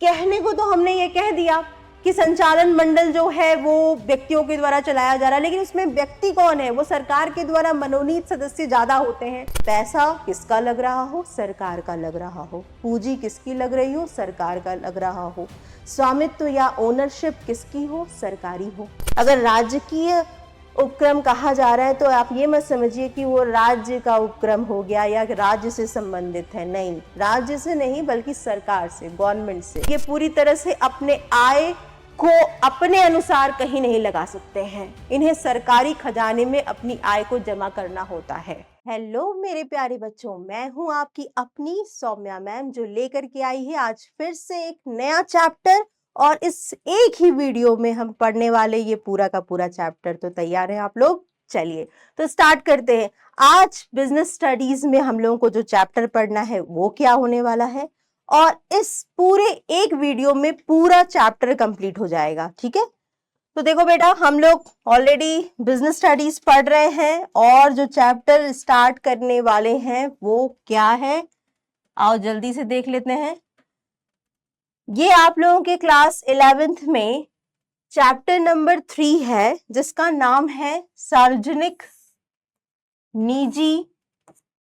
कहने को तो हमने ये कह दिया कि संचालन मंडल जो है वो व्यक्तियों के द्वारा चलाया जा रहा है, लेकिन उसमें व्यक्ति कौन है? वो सरकार के द्वारा मनोनीत सदस्य ज्यादा होते हैं। पैसा किसका लग रहा हो? सरकार का लग रहा हो। पूंजी किसकी लग रही हो? सरकार का लग रहा हो। स्वामित्व या ओनरशिप किसकी हो? सरकारी हो। अगर राजकीय उपक्रम कहा जा रहा है तो आप ये मत समझिए कि वो राज्य का उपक्रम हो गया या राज्य से संबंधित है। नहीं, राज्य से नहीं बल्कि सरकार से, गवर्नमेंट से। ये पूरी तरह से अपने आय को अपने अनुसार कहीं नहीं लगा सकते हैं। इन्हें सरकारी खजाने में अपनी आय को जमा करना होता है। हेलो मेरे प्यारे बच्चों, मैं हूं आपकी अपनी सौम्या मैम, जो लेकर के आई है आज फिर से एक नया चैप्टर। और इस एक ही वीडियो में हम पढ़ने वाले ये पूरा का पूरा चैप्टर। तो तैयार हैं आप लोग? चलिए तो स्टार्ट करते हैं। आज बिजनेस स्टडीज में हम लोगों को जो चैप्टर पढ़ना है वो क्या होने वाला है, और इस पूरे एक वीडियो में पूरा चैप्टर कंप्लीट हो जाएगा। ठीक है, तो देखो बेटा, हम लोग ऑलरेडी बिजनेस स्टडीज पढ़ रहे हैं और जो चैप्टर स्टार्ट करने वाले हैं वो क्या है, आओ जल्दी से देख लेते हैं। ये आप लोगों के क्लास 11th में चैप्टर नंबर 3 है, जिसका नाम है सार्वजनिक, निजी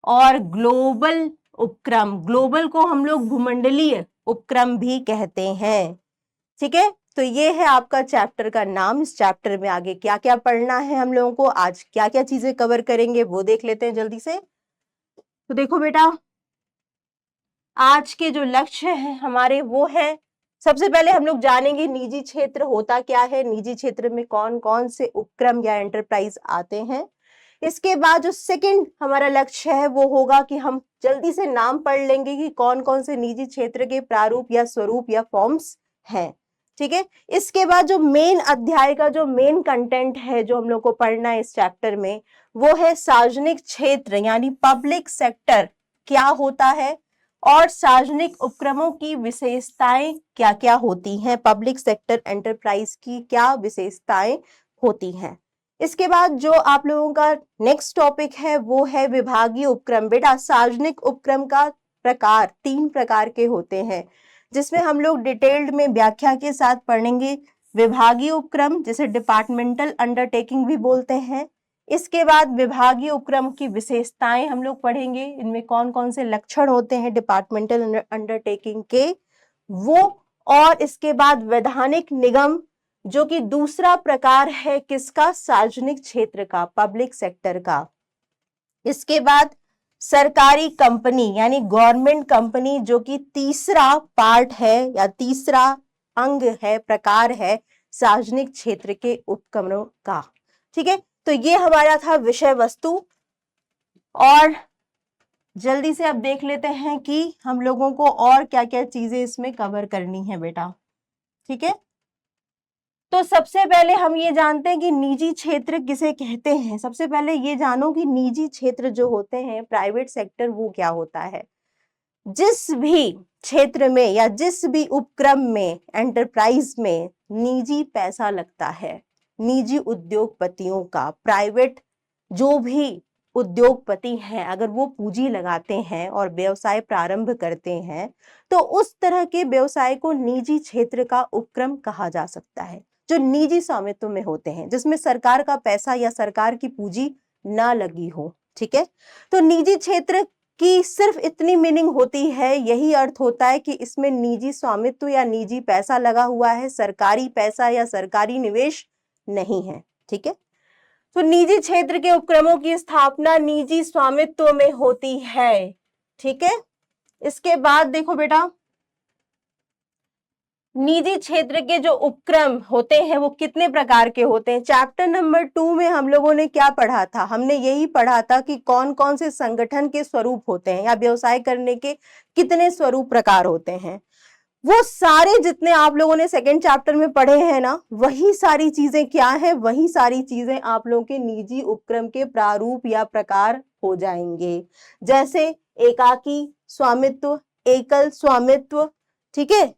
और ग्लोबल उपक्रम। ग्लोबल को हम लोग भूमंडलीय उपक्रम भी कहते हैं। ठीक है, तो ये है आपका चैप्टर का नाम। इस चैप्टर में आगे क्या क्या पढ़ना है हम लोगों को, आज क्या क्या चीजें कवर करेंगे वो देख लेते हैं जल्दी से। तो देखो बेटा, आज के जो लक्ष्य हैं हमारे वो है, सबसे पहले हम लोग जानेंगे निजी क्षेत्र होता क्या है, निजी क्षेत्र में कौन कौन से उपक्रम या एंटरप्राइज आते हैं। इसके बाद जो सेकंड हमारा लक्ष्य है वो होगा कि हम जल्दी से नाम पढ़ लेंगे कि कौन कौन से निजी क्षेत्र के प्रारूप या स्वरूप या फॉर्म्स हैं। ठीक है, इसके बाद जो मेन अध्याय का जो मेन कंटेंट है जो हम लोग को पढ़ना है इस चैप्टर में, वो है सार्वजनिक क्षेत्र यानी पब्लिक सेक्टर क्या होता है और सार्वजनिक उपक्रमों की विशेषताएं क्या क्या होती हैं, पब्लिक सेक्टर एंटरप्राइज की क्या विशेषताएं होती हैं। इसके बाद जो आप लोगों का नेक्स्ट टॉपिक है वो है विभागीय उपक्रम। बेटा, सार्वजनिक उपक्रम का प्रकार 3 प्रकार के होते हैं, जिसमें हम लोग डिटेल्ड में व्याख्या के साथ पढ़ेंगे। विभागीय उपक्रम, जिसे डिपार्टमेंटल अंडरटेकिंग भी बोलते हैं। इसके बाद विभागीय उपक्रम की विशेषताएं हम लोग पढ़ेंगे, इनमें कौन कौन से लक्षण होते हैं डिपार्टमेंटल अंडरटेकिंग के वो। और इसके बाद वैधानिक निगम, जो कि दूसरा प्रकार है किसका? सार्वजनिक क्षेत्र का, पब्लिक सेक्टर का। इसके बाद सरकारी कंपनी यानी गवर्नमेंट कंपनी, जो कि तीसरा पार्ट है या तीसरा अंग है, प्रकार है सार्वजनिक क्षेत्र के उपक्रमों का। ठीक है, तो ये हमारा था विषय वस्तु। और जल्दी से अब देख लेते हैं कि हम लोगों को और क्या क्या चीजें इसमें कवर करनी है बेटा। ठीक है, तो सबसे पहले हम ये जानते हैं कि निजी क्षेत्र किसे कहते हैं। सबसे पहले ये जानो कि निजी क्षेत्र जो होते हैं, प्राइवेट सेक्टर, वो क्या होता है। जिस भी क्षेत्र में या जिस भी उपक्रम में, एंटरप्राइज में निजी पैसा लगता है, निजी उद्योगपतियों का, प्राइवेट जो भी उद्योगपति हैं, अगर वो पूंजी लगाते हैं और व्यवसाय प्रारंभ करते हैं तो उस तरह के व्यवसाय को निजी क्षेत्र का उपक्रम कहा जा सकता है, जो निजी स्वामित्व में होते हैं, जिसमें सरकार का पैसा या सरकार की पूंजी ना लगी हो। ठीक है, तो निजी क्षेत्र की सिर्फ इतनी मीनिंग होती है, यही अर्थ होता है कि इसमें निजी स्वामित्व या निजी पैसा लगा हुआ है, सरकारी पैसा या सरकारी निवेश नहीं है। ठीक है, तो निजी क्षेत्र के उपक्रमों की स्थापना निजी स्वामित्व में होती है। ठीक है, इसके बाद देखो बेटा, निजी क्षेत्र के जो उपक्रम होते हैं वो कितने प्रकार के होते हैं। चैप्टर नंबर 2 में हम लोगों ने क्या पढ़ा था? हमने यही पढ़ा था कि कौन कौन से संगठन के स्वरूप होते हैं या व्यवसाय करने के कितने स्वरूप प्रकार होते हैं। वो सारे जितने आप लोगों ने सेकंड चैप्टर में पढ़े हैं ना, वही सारी चीजें क्या है, वही सारी चीजें आप लोगों के निजी उपक्रम के प्रारूप या प्रकार हो जाएंगे। जैसे एकाकी स्वामित्व, एकल स्वामित्व, ठीक है,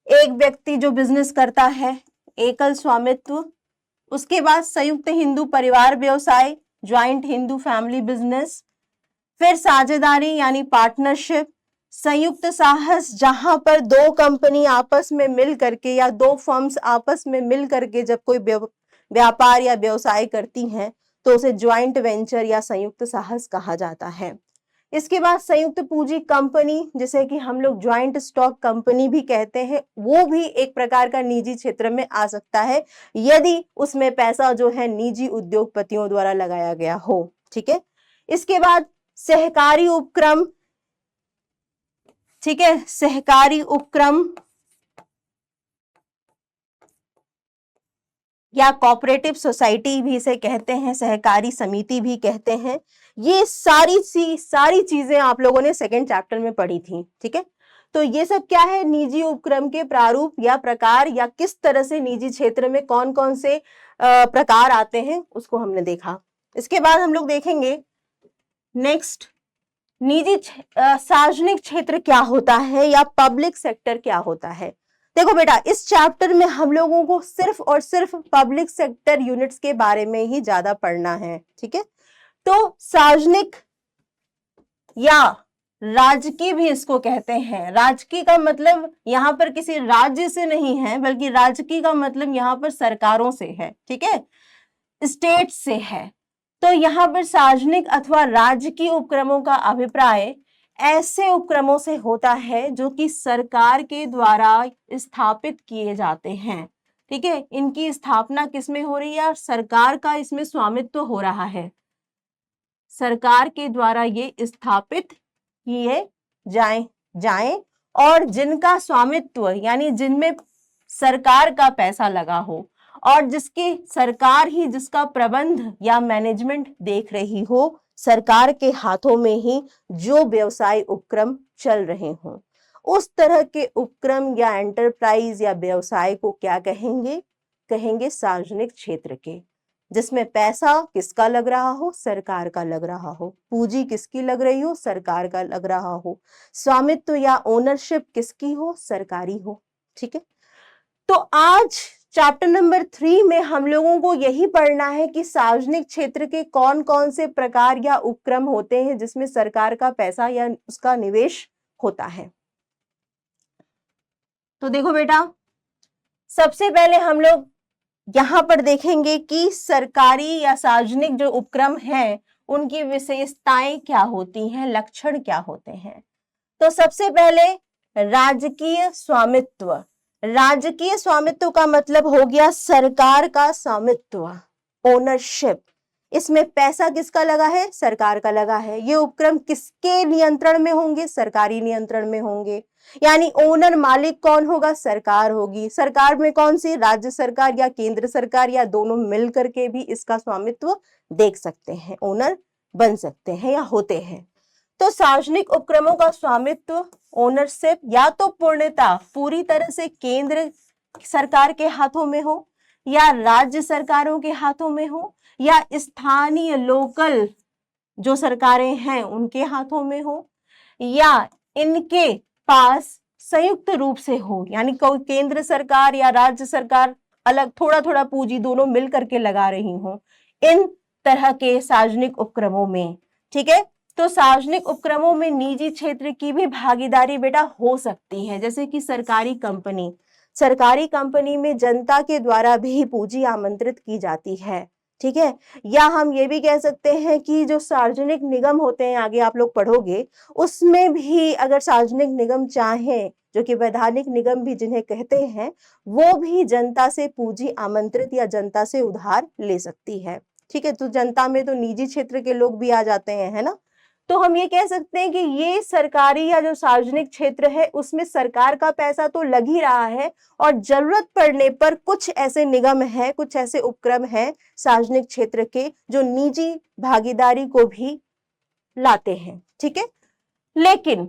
एक व्यक्ति जो बिजनेस करता है, एकल स्वामित्व। उसके बाद संयुक्त हिंदू परिवार व्यवसाय, ज्वाइंट हिंदू फैमिली बिजनेस। फिर साझेदारी यानी पार्टनरशिप, संयुक्त साहस जहां पर दो कंपनी आपस में मिल करके या दो फर्म्स आपस में मिल करके जब कोई व्यापार या व्यवसाय करती हैं तो उसे ज्वाइंट वेंचर या संयुक्त साहस कहा जाता है। इसके बाद संयुक्त पूंजी कंपनी, जिसे कि हम लोग ज्वाइंट स्टॉक कंपनी भी कहते हैं, वो भी एक प्रकार का निजी क्षेत्र में आ सकता है यदि उसमें पैसा जो है निजी उद्योगपतियों द्वारा लगाया गया हो। ठीक है, इसके बाद सहकारी उपक्रम, ठीक है, सहकारी उपक्रम या कोऑपरेटिव सोसाइटी भी इसे कहते हैं, सहकारी समिति भी कहते हैं। ये सारी चीजें आप लोगों ने सेकंड चैप्टर में पढ़ी थी। ठीक है, तो ये सब क्या है, निजी उपक्रम के प्रारूप या प्रकार या किस तरह से निजी क्षेत्र में कौन कौन से प्रकार आते हैं उसको हमने देखा। इसके बाद हम लोग देखेंगे नेक्स्ट, निजी सार्वजनिक क्षेत्र क्या होता है या पब्लिक सेक्टर क्या होता है। देखो बेटा, इस चैप्टर में हम लोगों को सिर्फ और सिर्फ पब्लिक सेक्टर यूनिट्स के बारे में ही ज्यादा पढ़ना है। ठीक है, तो सार्वजनिक या राजकीय भी इसको कहते हैं। राजकीय का मतलब यहाँ पर किसी राज्य से नहीं है, बल्कि राजकीय का मतलब यहाँ पर सरकारों से है। ठीक है, स्टेट से है। तो यहाँ पर सार्वजनिक अथवा राजकीय उपक्रमों का अभिप्राय ऐसे उपक्रमों से होता है जो कि सरकार के द्वारा स्थापित किए जाते हैं। ठीक है, इनकी स्थापना किसमें हो रही है, सरकार का इसमें स्वामित्व हो रहा है, सरकार के द्वारा ये स्थापित किए जाएं और जिनका स्वामित्व यानी जिनमें सरकार का पैसा लगा हो और जिसकी सरकार ही जिसका प्रबंध या मैनेजमेंट देख रही हो, सरकार के हाथों में ही जो व्यवसाय उपक्रम चल रहे हों, उस तरह के उपक्रम या एंटरप्राइज या व्यवसाय को क्या कहेंगे, कहेंगे सार्वजनिक क्षेत्र के, जिसमें पैसा किसका लग रहा हो, सरकार का लग रहा हो, पूंजी किसकी लग रही हो, सरकार का लग रहा हो, स्वामित्व या ओनरशिप किसकी हो, सरकारी हो। ठीक है, तो आज चैप्टर नंबर 3 में हम लोगों को यही पढ़ना है कि सार्वजनिक क्षेत्र के कौन कौन से प्रकार या उपक्रम होते हैं जिसमें सरकार का पैसा या उसका निवेश होता है। तो देखो बेटा, सबसे पहले हम लोग यहां पर देखेंगे कि सरकारी या सार्वजनिक जो उपक्रम हैं उनकी विशेषताएं क्या होती हैं, लक्षण क्या होते हैं। तो सबसे पहले राजकीय स्वामित्व। राजकीय स्वामित्व का मतलब हो गया सरकार का स्वामित्व, ओनरशिप। इसमें पैसा किसका लगा है, सरकार का लगा है। ये उपक्रम किसके नियंत्रण में होंगे, सरकारी नियंत्रण में होंगे। यानी ओनर मालिक कौन होगा, सरकार होगी। सरकार में कौन सी, राज्य सरकार या केंद्र सरकार या दोनों मिलकर के भी इसका स्वामित्व देख सकते हैं, ओनर बन सकते हैं या होते हैं। तो सार्वजनिक उपक्रमों का स्वामित्व, ओनरशिप या तो पूर्णतः पूरी तरह से केंद्र सरकार के हाथों में हो या राज्य सरकारों के हाथों में हो या स्थानीय लोकल जो सरकारें हैं उनके हाथों में हो या इनके पास संयुक्त रूप से हो, यानी कोई केंद्र सरकार या राज्य सरकार अलग थोड़ा थोड़ा पूंजी दोनों मिल करके लगा रही हो, इन तरह के सार्वजनिक उपक्रमों में। ठीक है, तो सार्वजनिक उपक्रमों में निजी क्षेत्र की भी भागीदारी बेटा हो सकती है, जैसे कि सरकारी कंपनी। सरकारी कंपनी में जनता के द्वारा भी पूंजी आमंत्रित की जाती है। ठीक है, या हम ये भी कह सकते हैं कि जो सार्वजनिक निगम होते हैं, आगे आप लोग पढ़ोगे, उसमें भी अगर सार्वजनिक निगम चाहें, जो कि वैधानिक निगम भी जिन्हें कहते हैं, वो भी जनता से पूंजी आमंत्रित या जनता से उधार ले सकती है। ठीक है, तो जनता में तो निजी क्षेत्र के लोग भी आ जाते हैं, है ना। तो हम ये कह सकते हैं कि ये सरकारी या जो सार्वजनिक क्षेत्र है उसमें सरकार का पैसा तो लग ही रहा है और जरूरत पड़ने पर कुछ ऐसे निगम हैं, कुछ ऐसे उपक्रम हैं सार्वजनिक क्षेत्र के जो निजी भागीदारी को भी लाते हैं। ठीक है, लेकिन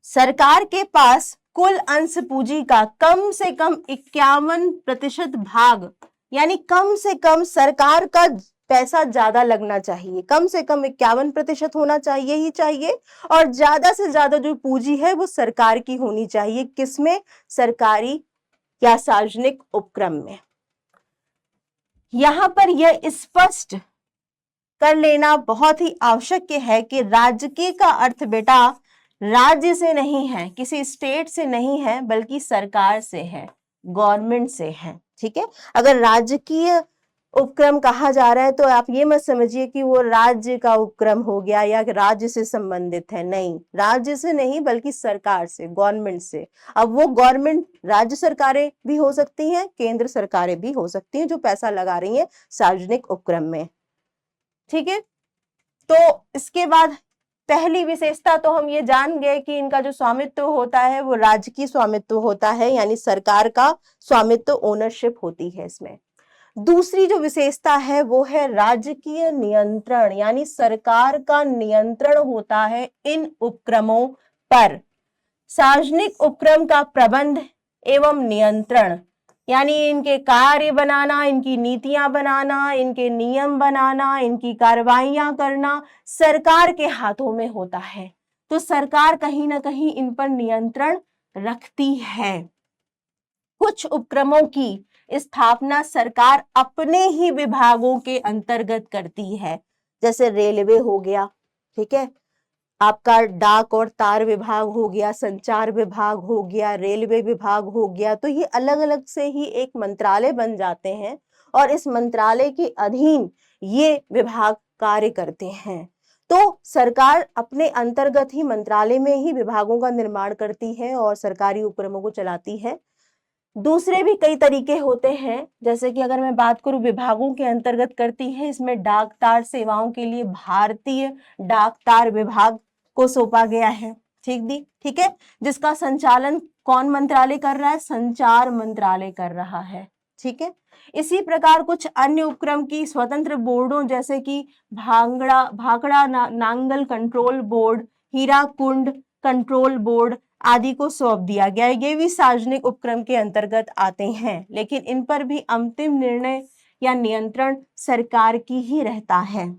सरकार के पास कुल अंश पूंजी का कम से कम 51% भाग, यानी कम से कम सरकार का पैसा ज्यादा लगना चाहिए, कम से कम 51% होना चाहिए ही चाहिए, और ज्यादा से ज्यादा जो पूंजी है वो सरकार की होनी चाहिए। किसमें, सरकारी या सार्वजनिक उपक्रम में। यहां पर यह स्पष्ट कर लेना बहुत ही आवश्यक है कि राजकीय का अर्थ बेटा राज्य से नहीं है, किसी स्टेट से नहीं है, बल्कि सरकार से है, गवर्नमेंट से है। ठीक है, अगर राजकीय उपक्रम कहा जा रहा है तो आप ये मत समझिए कि वो राज्य का उपक्रम हो गया या राज्य से संबंधित है, नहीं, राज्य से नहीं बल्कि सरकार से, गवर्नमेंट से। अब वो गवर्नमेंट राज्य सरकारें भी हो सकती हैं, केंद्र सरकारें भी हो सकती हैं जो पैसा लगा रही हैं सार्वजनिक उपक्रम में। ठीक है, तो इसके बाद पहली विशेषता तो हम ये जान गए कि इनका जो स्वामित्व होता है वो राजकीय स्वामित्व होता है, यानी सरकार का स्वामित्व, ओनरशिप होती है इसमें। दूसरी जो विशेषता है वो है राजकीय नियंत्रण, यानी सरकार का नियंत्रण होता है इन उपक्रमों पर। सार्वजनिक उपक्रम का प्रबंध एवं नियंत्रण, यानी इनके कार्य बनाना, इनकी नीतियां बनाना, इनके नियम बनाना, इनकी कार्रवाइयां करना सरकार के हाथों में होता है। तो सरकार कहीं ना कहीं इन पर नियंत्रण रखती है। कुछ उपक्रमों की स्थापना सरकार अपने ही विभागों के अंतर्गत करती है, जैसे रेलवे हो गया, ठीक है, आपका डाक और तार विभाग हो गया, संचार विभाग हो गया, रेलवे विभाग हो गया। तो ये अलग अलग से ही एक मंत्रालय बन जाते हैं और इस मंत्रालय के अधीन ये विभाग कार्य करते हैं। तो सरकार अपने अंतर्गत ही मंत्रालय में ही विभागों का निर्माण करती है और सरकारी उपक्रमों को चलाती है। दूसरे भी कई तरीके होते हैं, जैसे कि अगर मैं बात करूं विभागों के अंतर्गत करती है, इसमें डाक तार सेवाओं के लिए भारतीय डाक तार विभाग को सौंपा गया है। ठीक है, जिसका संचालन कौन मंत्रालय कर रहा है? संचार मंत्रालय कर रहा है। ठीक है, इसी प्रकार कुछ अन्य उपक्रम की स्वतंत्र बोर्डों, जैसे कि Bhakra Nangal control board, Hirakud control board आदि को सौंप दिया गया। ये भी सार्वजनिक उपक्रम के अंतर्गत आते हैं, लेकिन इन पर भी अंतिम निर्णय या नियंत्रण सरकार की ही रहता है।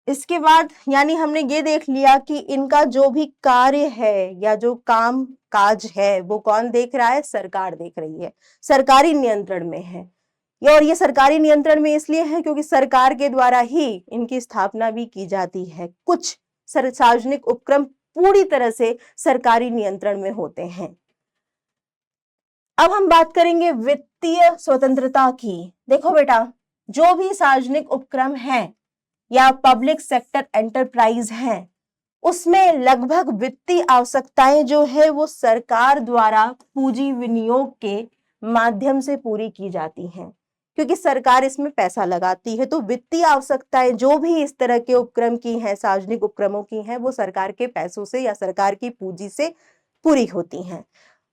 इसके बाद यानी हमने ये देख लिया कि इनका जो भी कार्य है या जो काम काज है वो कौन देख रहा है? सरकार देख रही है, सरकारी नियंत्रण में है। और ये सरकारी नियंत्रण में इसलिए है क्योंकि सरकार के द्वारा ही इनकी स्थापना भी की जाती है। कुछ सार्वजनिक उपक्रम पूरी तरह से सरकारी नियंत्रण में होते हैं। अब हम बात करेंगे वित्तीय स्वतंत्रता की। देखो बेटा, जो भी सार्वजनिक उपक्रम है या पब्लिक सेक्टर एंटरप्राइज है, उसमें लगभग वित्तीय आवश्यकताएं जो है वो सरकार द्वारा पूंजी विनियोग के माध्यम से पूरी की जाती हैं, क्योंकि सरकार इसमें पैसा लगाती है। तो वित्तीय आवश्यकताएं जो भी इस तरह के उपक्रम की हैं, सार्वजनिक उपक्रमों की हैं, वो सरकार के पैसों से या सरकार की पूंजी से पूरी होती हैं।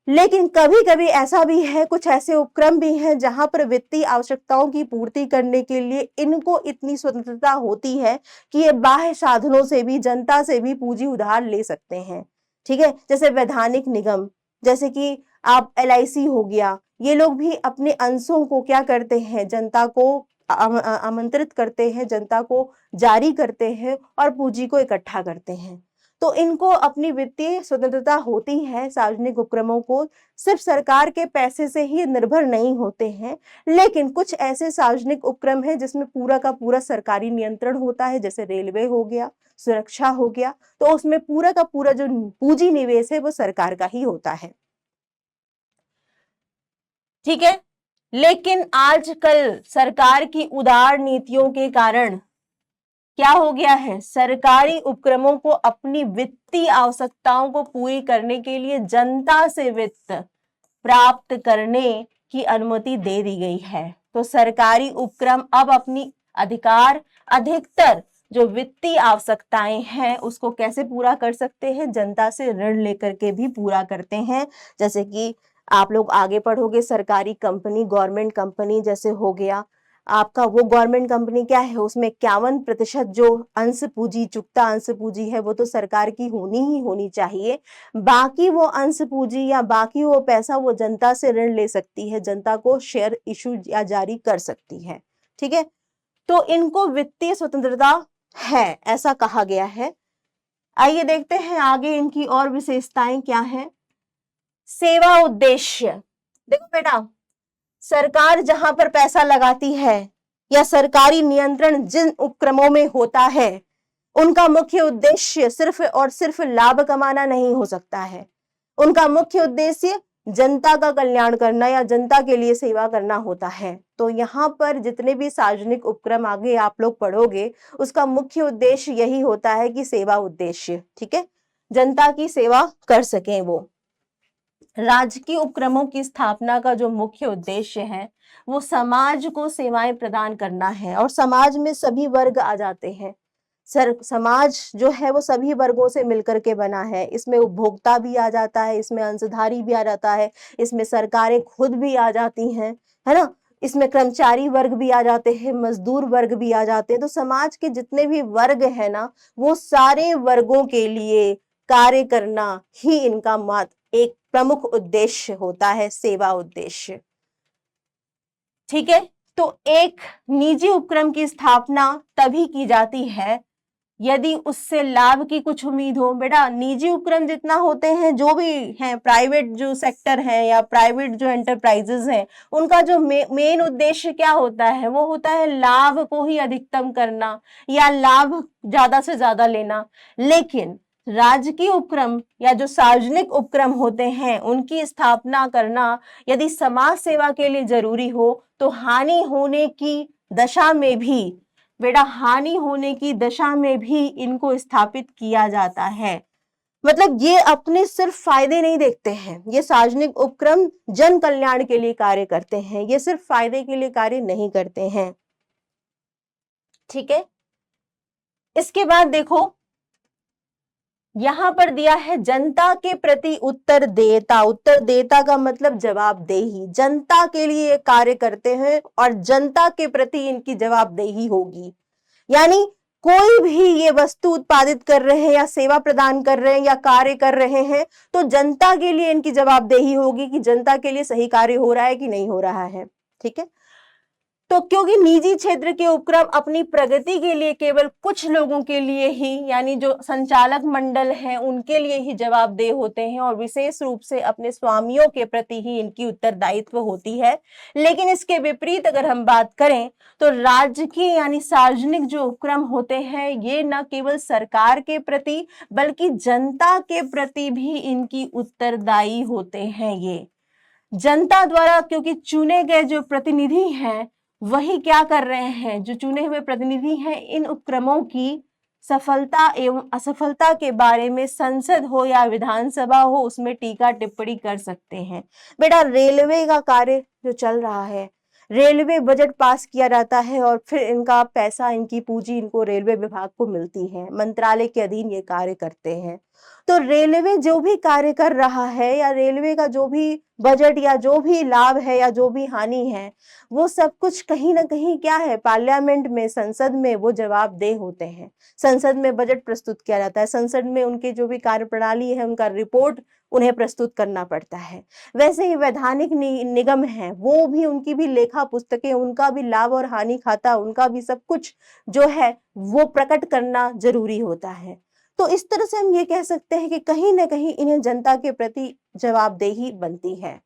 लेकिन कभी कभी ऐसा भी है, कुछ ऐसे उपक्रम भी हैं जहां पर वित्तीय आवश्यकताओं की पूर्ति करने के लिए इनको इतनी स्वतंत्रता होती है कि ये बाह्य साधनों से भी, जनता से भी पूंजी उधार ले सकते हैं। ठीक है, जैसे वैधानिक निगम, जैसे कि आप LIC हो गया, ये लोग भी अपने अंशों को क्या करते हैं? जनता को आमंत्रित करते हैं, जनता को जारी करते हैं और पूंजी को इकट्ठा करते हैं। तो इनको अपनी वित्तीय स्वतंत्रता होती है। सार्वजनिक उपक्रमों को सिर्फ सरकार के पैसे से ही निर्भर नहीं होते हैं, लेकिन कुछ ऐसे सार्वजनिक उपक्रम हैं जिसमें पूरा का पूरा सरकारी नियंत्रण होता है, जैसे रेलवे हो गया, सुरक्षा हो गया, तो उसमें पूरा का पूरा जो पूंजी निवेश है वो सरकार का ही होता है। ठीक है, लेकिन आजकल सरकार की उदार नीतियों के कारण क्या हो गया है? सरकारी उपक्रमों को अपनी वित्तीय आवश्यकताओं को पूरी करने के लिए जनता से वित्त प्राप्त करने की अनुमति दे दी गई है। तो सरकारी उपक्रम अब अपनी अधिकतर जो वित्तीय आवश्यकताएं हैं उसको कैसे पूरा कर सकते हैं? जनता से ऋण लेकर के भी पूरा करते हैं। जैसे कि आप लोग आगे पढ़ोगे, सरकारी कंपनी, गवर्नमेंट कंपनी जैसे हो गया आपका, वो गवर्नमेंट कंपनी क्या है, उसमें 51% जो अंश पूंजी, चुकता अंश पूंजी है वो तो सरकार की होनी ही होनी चाहिए। बाकी वो अंश पूंजी या बाकी वो पैसा वो जनता से ऋण ले सकती है, जनता को शेयर इशू या जारी कर सकती है। ठीक है, तो इनको वित्तीय स्वतंत्रता है, ऐसा कहा गया है। आइए देखते हैं आगे इनकी और विशेषताएं क्या है। सेवा उद्देश्य, देखो बेटा, सरकार जहां पर पैसा लगाती है या सरकारी नियंत्रण जिन उपक्रमों में होता है, उनका मुख्य उद्देश्य सिर्फ और सिर्फ लाभ कमाना नहीं हो सकता है। उनका मुख्य उद्देश्य जनता का कल्याण करना या जनता के लिए सेवा करना होता है। तो यहाँ पर जितने भी सार्वजनिक उपक्रम आगे आप लोग पढ़ोगे, उसका मुख्य उद्देश्य यही होता है कि सेवा उद्देश्य, ठीक है, जनता की सेवा कर सकें वो। राजकीय उपक्रमों की स्थापना का जो मुख्य उद्देश्य है वो समाज को सेवाएं प्रदान करना है, और समाज में सभी वर्ग आ जाते हैं। समाज जो है वो सभी वर्गों से मिलकर के बना है। इसमें उपभोक्ता भी आ जाता है, इसमें अंशधारी भी आ जाता है, इसमें सरकारें खुद भी आ जाती हैं, है ना, इसमें कर्मचारी वर्ग भी आ जाते हैं, मजदूर वर्ग भी आ जाते हैं। तो समाज के जितने भी वर्ग है ना, वो सारे वर्गों के लिए कार्य करना ही इनका एक प्रमुख उद्देश्य होता है, सेवा उद्देश्य। ठीक है, तो एक निजी उपक्रम की स्थापना तभी की जाती है यदि उससे लाभ की कुछ उम्मीद हो। बेटा निजी उपक्रम जितना होते हैं, जो भी हैं प्राइवेट जो सेक्टर है या प्राइवेट जो एंटरप्राइजेस हैं, उनका जो मेन उद्देश्य क्या होता है, वो होता है लाभ को ही अधिकतम करना या लाभ ज्यादा से ज्यादा लेना। लेकिन राजकीय उपक्रम या जो सार्वजनिक उपक्रम होते हैं, उनकी स्थापना करना यदि समाज सेवा के लिए जरूरी हो तो हानि होने की दशा में भी, बेटा हानि होने की दशा में भी इनको स्थापित किया जाता है। मतलब ये अपने सिर्फ फायदे नहीं देखते हैं, ये सार्वजनिक उपक्रम जन कल्याण के लिए कार्य करते हैं, ये सिर्फ फायदे के लिए कार्य नहीं करते हैं। ठीक है, इसके बाद देखो यहां पर दिया है जनता के प्रति उत्तरदेयता। उत्तरदेयता का मतलब जवाबदेही, जनता के लिए कार्य करते हैं और जनता के प्रति इनकी जवाबदेही होगी। यानी कोई भी ये वस्तु उत्पादित कर रहे हैं या सेवा प्रदान कर रहे हैं या कार्य कर रहे हैं, तो जनता के लिए इनकी जवाबदेही होगी कि जनता के लिए सही कार्य हो रहा है कि नहीं हो रहा है। ठीक है, तो क्योंकि निजी क्षेत्र के उपक्रम अपनी प्रगति के लिए केवल कुछ लोगों के लिए ही, यानी जो संचालक मंडल है उनके लिए ही जवाबदेह होते हैं और विशेष रूप से अपने स्वामियों के प्रति ही इनकी उत्तरदायित्व होती है। लेकिन इसके विपरीत अगर हम बात करें तो राजकीय यानी सार्वजनिक जो उपक्रम होते हैं, ये न केवल सरकार के प्रति बल्कि जनता के प्रति भी इनकी उत्तरदायी होते हैं। ये जनता द्वारा क्योंकि चुने गए जो प्रतिनिधि हैं वही क्या कर रहे हैं, जो चुने हुए प्रतिनिधि हैं इन उपक्रमों की सफलता एवं असफलता के बारे में संसद हो या विधानसभा हो उसमें टीका टिप्पणी कर सकते हैं। बेटा रेलवे का कार्य जो चल रहा है, रेलवे बजट पास किया जाता है और फिर इनका पैसा, इनकी पूंजी इनको रेलवे विभाग को मिलती है, मंत्रालय के अधीन ये कार्य करते हैं। तो रेलवे जो भी कार्य कर रहा है या रेलवे का जो भी बजट या जो भी लाभ है या जो भी हानि है, वो सब कुछ कहीं ना कहीं क्या है, पार्लियामेंट में, संसद में वो जवाबदेह होते हैं। संसद में बजट प्रस्तुत किया जाता है, संसद में उनके जो भी कार्यप्रणाली है उनका रिपोर्ट उन्हें प्रस्तुत करना पड़ता है। वैसे ही वैधानिक निगम है, वो भी उनकी भी लेखा पुस्तकें, उनका भी लाभ और हानि खाता, उनका भी सब कुछ जो है वो प्रकट करना जरूरी होता है। तो इस तरह से हम ये कह सकते हैं कि कहीं ना कहीं इन्हें जनता के प्रति जवाबदेही बनती है।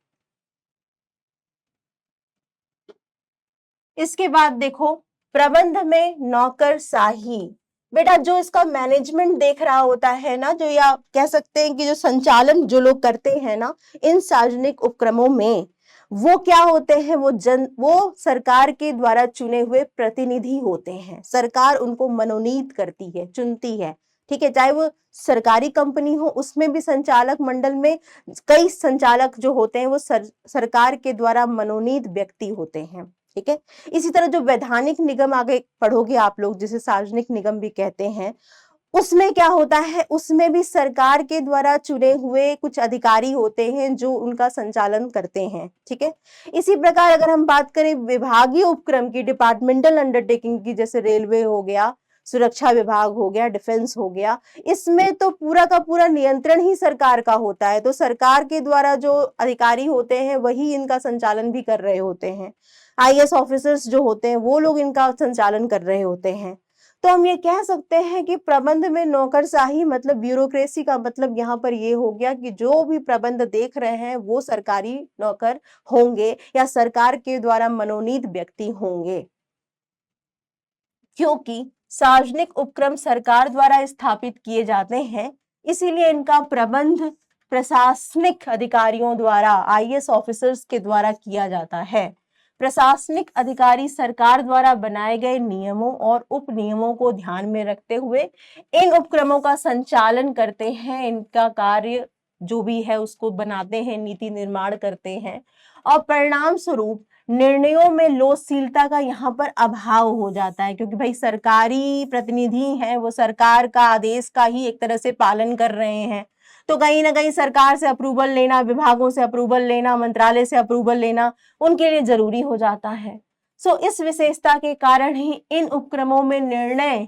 इसके बाद देखो प्रबंध में नौकरशाही। बेटा जो इसका मैनेजमेंट देख रहा होता है ना, जो या कह सकते हैं कि जो संचालन जो लोग करते हैं ना इन सार्वजनिक उपक्रमों में, वो क्या होते हैं, वो सरकार के द्वारा चुने हुए प्रतिनिधि होते हैं। सरकार उनको मनोनीत करती है, चुनती है। ठीक है, चाहे वो सरकारी कंपनी हो, उसमें भी संचालक मंडल में कई संचालक जो होते हैं वो सरकार के द्वारा मनोनीत व्यक्ति होते हैं। ठीक है, इसी तरह जो वैधानिक निगम आगे पढ़ोगे आप लोग, जिसे सार्वजनिक निगम भी कहते हैं, उसमें क्या होता है, उसमें भी सरकार के द्वारा चुने हुए कुछ अधिकारी होते हैं जो उनका संचालन करते हैं। ठीक है, इसी प्रकार अगर हम बात करें विभागीय उपक्रम की, डिपार्टमेंटल अंडरटेकिंग की, जैसे रेलवे हो गया, सुरक्षा विभाग हो गया, डिफेंस हो गया, इसमें तो पूरा का पूरा नियंत्रण ही सरकार का होता है। तो सरकार के द्वारा जो अधिकारी होते हैं वही इनका संचालन भी कर रहे होते हैं। आईएएस ऑफिसर्स जो होते हैं वो लोग इनका संचालन कर रहे होते हैं। तो हम ये कह सकते हैं कि प्रबंध में नौकरशाही मतलब ब्यूरोक्रेसी का मतलब यहाँ पर ये हो गया कि जो भी प्रबंध देख रहे हैं वो सरकारी नौकर होंगे या सरकार के द्वारा मनोनीत व्यक्ति होंगे। क्योंकि सार्वजनिक उपक्रम सरकार द्वारा स्थापित किए जाते हैं, इसीलिए इनका प्रबंध प्रशासनिक अधिकारियों द्वारा, आईएएस ऑफिसर्स के द्वारा किया जाता है। प्रशासनिक अधिकारी सरकार द्वारा बनाए गए नियमों और उप नियमों को ध्यान में रखते हुए इन उपक्रमों का संचालन करते हैं, इनका कार्य जो भी है उसको बनाते हैं, नीति निर्माण करते हैं, और परिणाम स्वरूप निर्णयों में लोकशीलता का यहाँ पर अभाव हो जाता है, क्योंकि भाई सरकारी प्रतिनिधि हैं, वो सरकार का आदेश का ही एक तरह से पालन कर रहे हैं, तो कहीं ना कहीं सरकार से अप्रूवल लेना, विभागों से अप्रूवल लेना, मंत्रालय से अप्रूवल लेना उनके लिए जरूरी हो जाता है। सो इस विशेषता के कारण ही इन उपक्रमों में निर्णय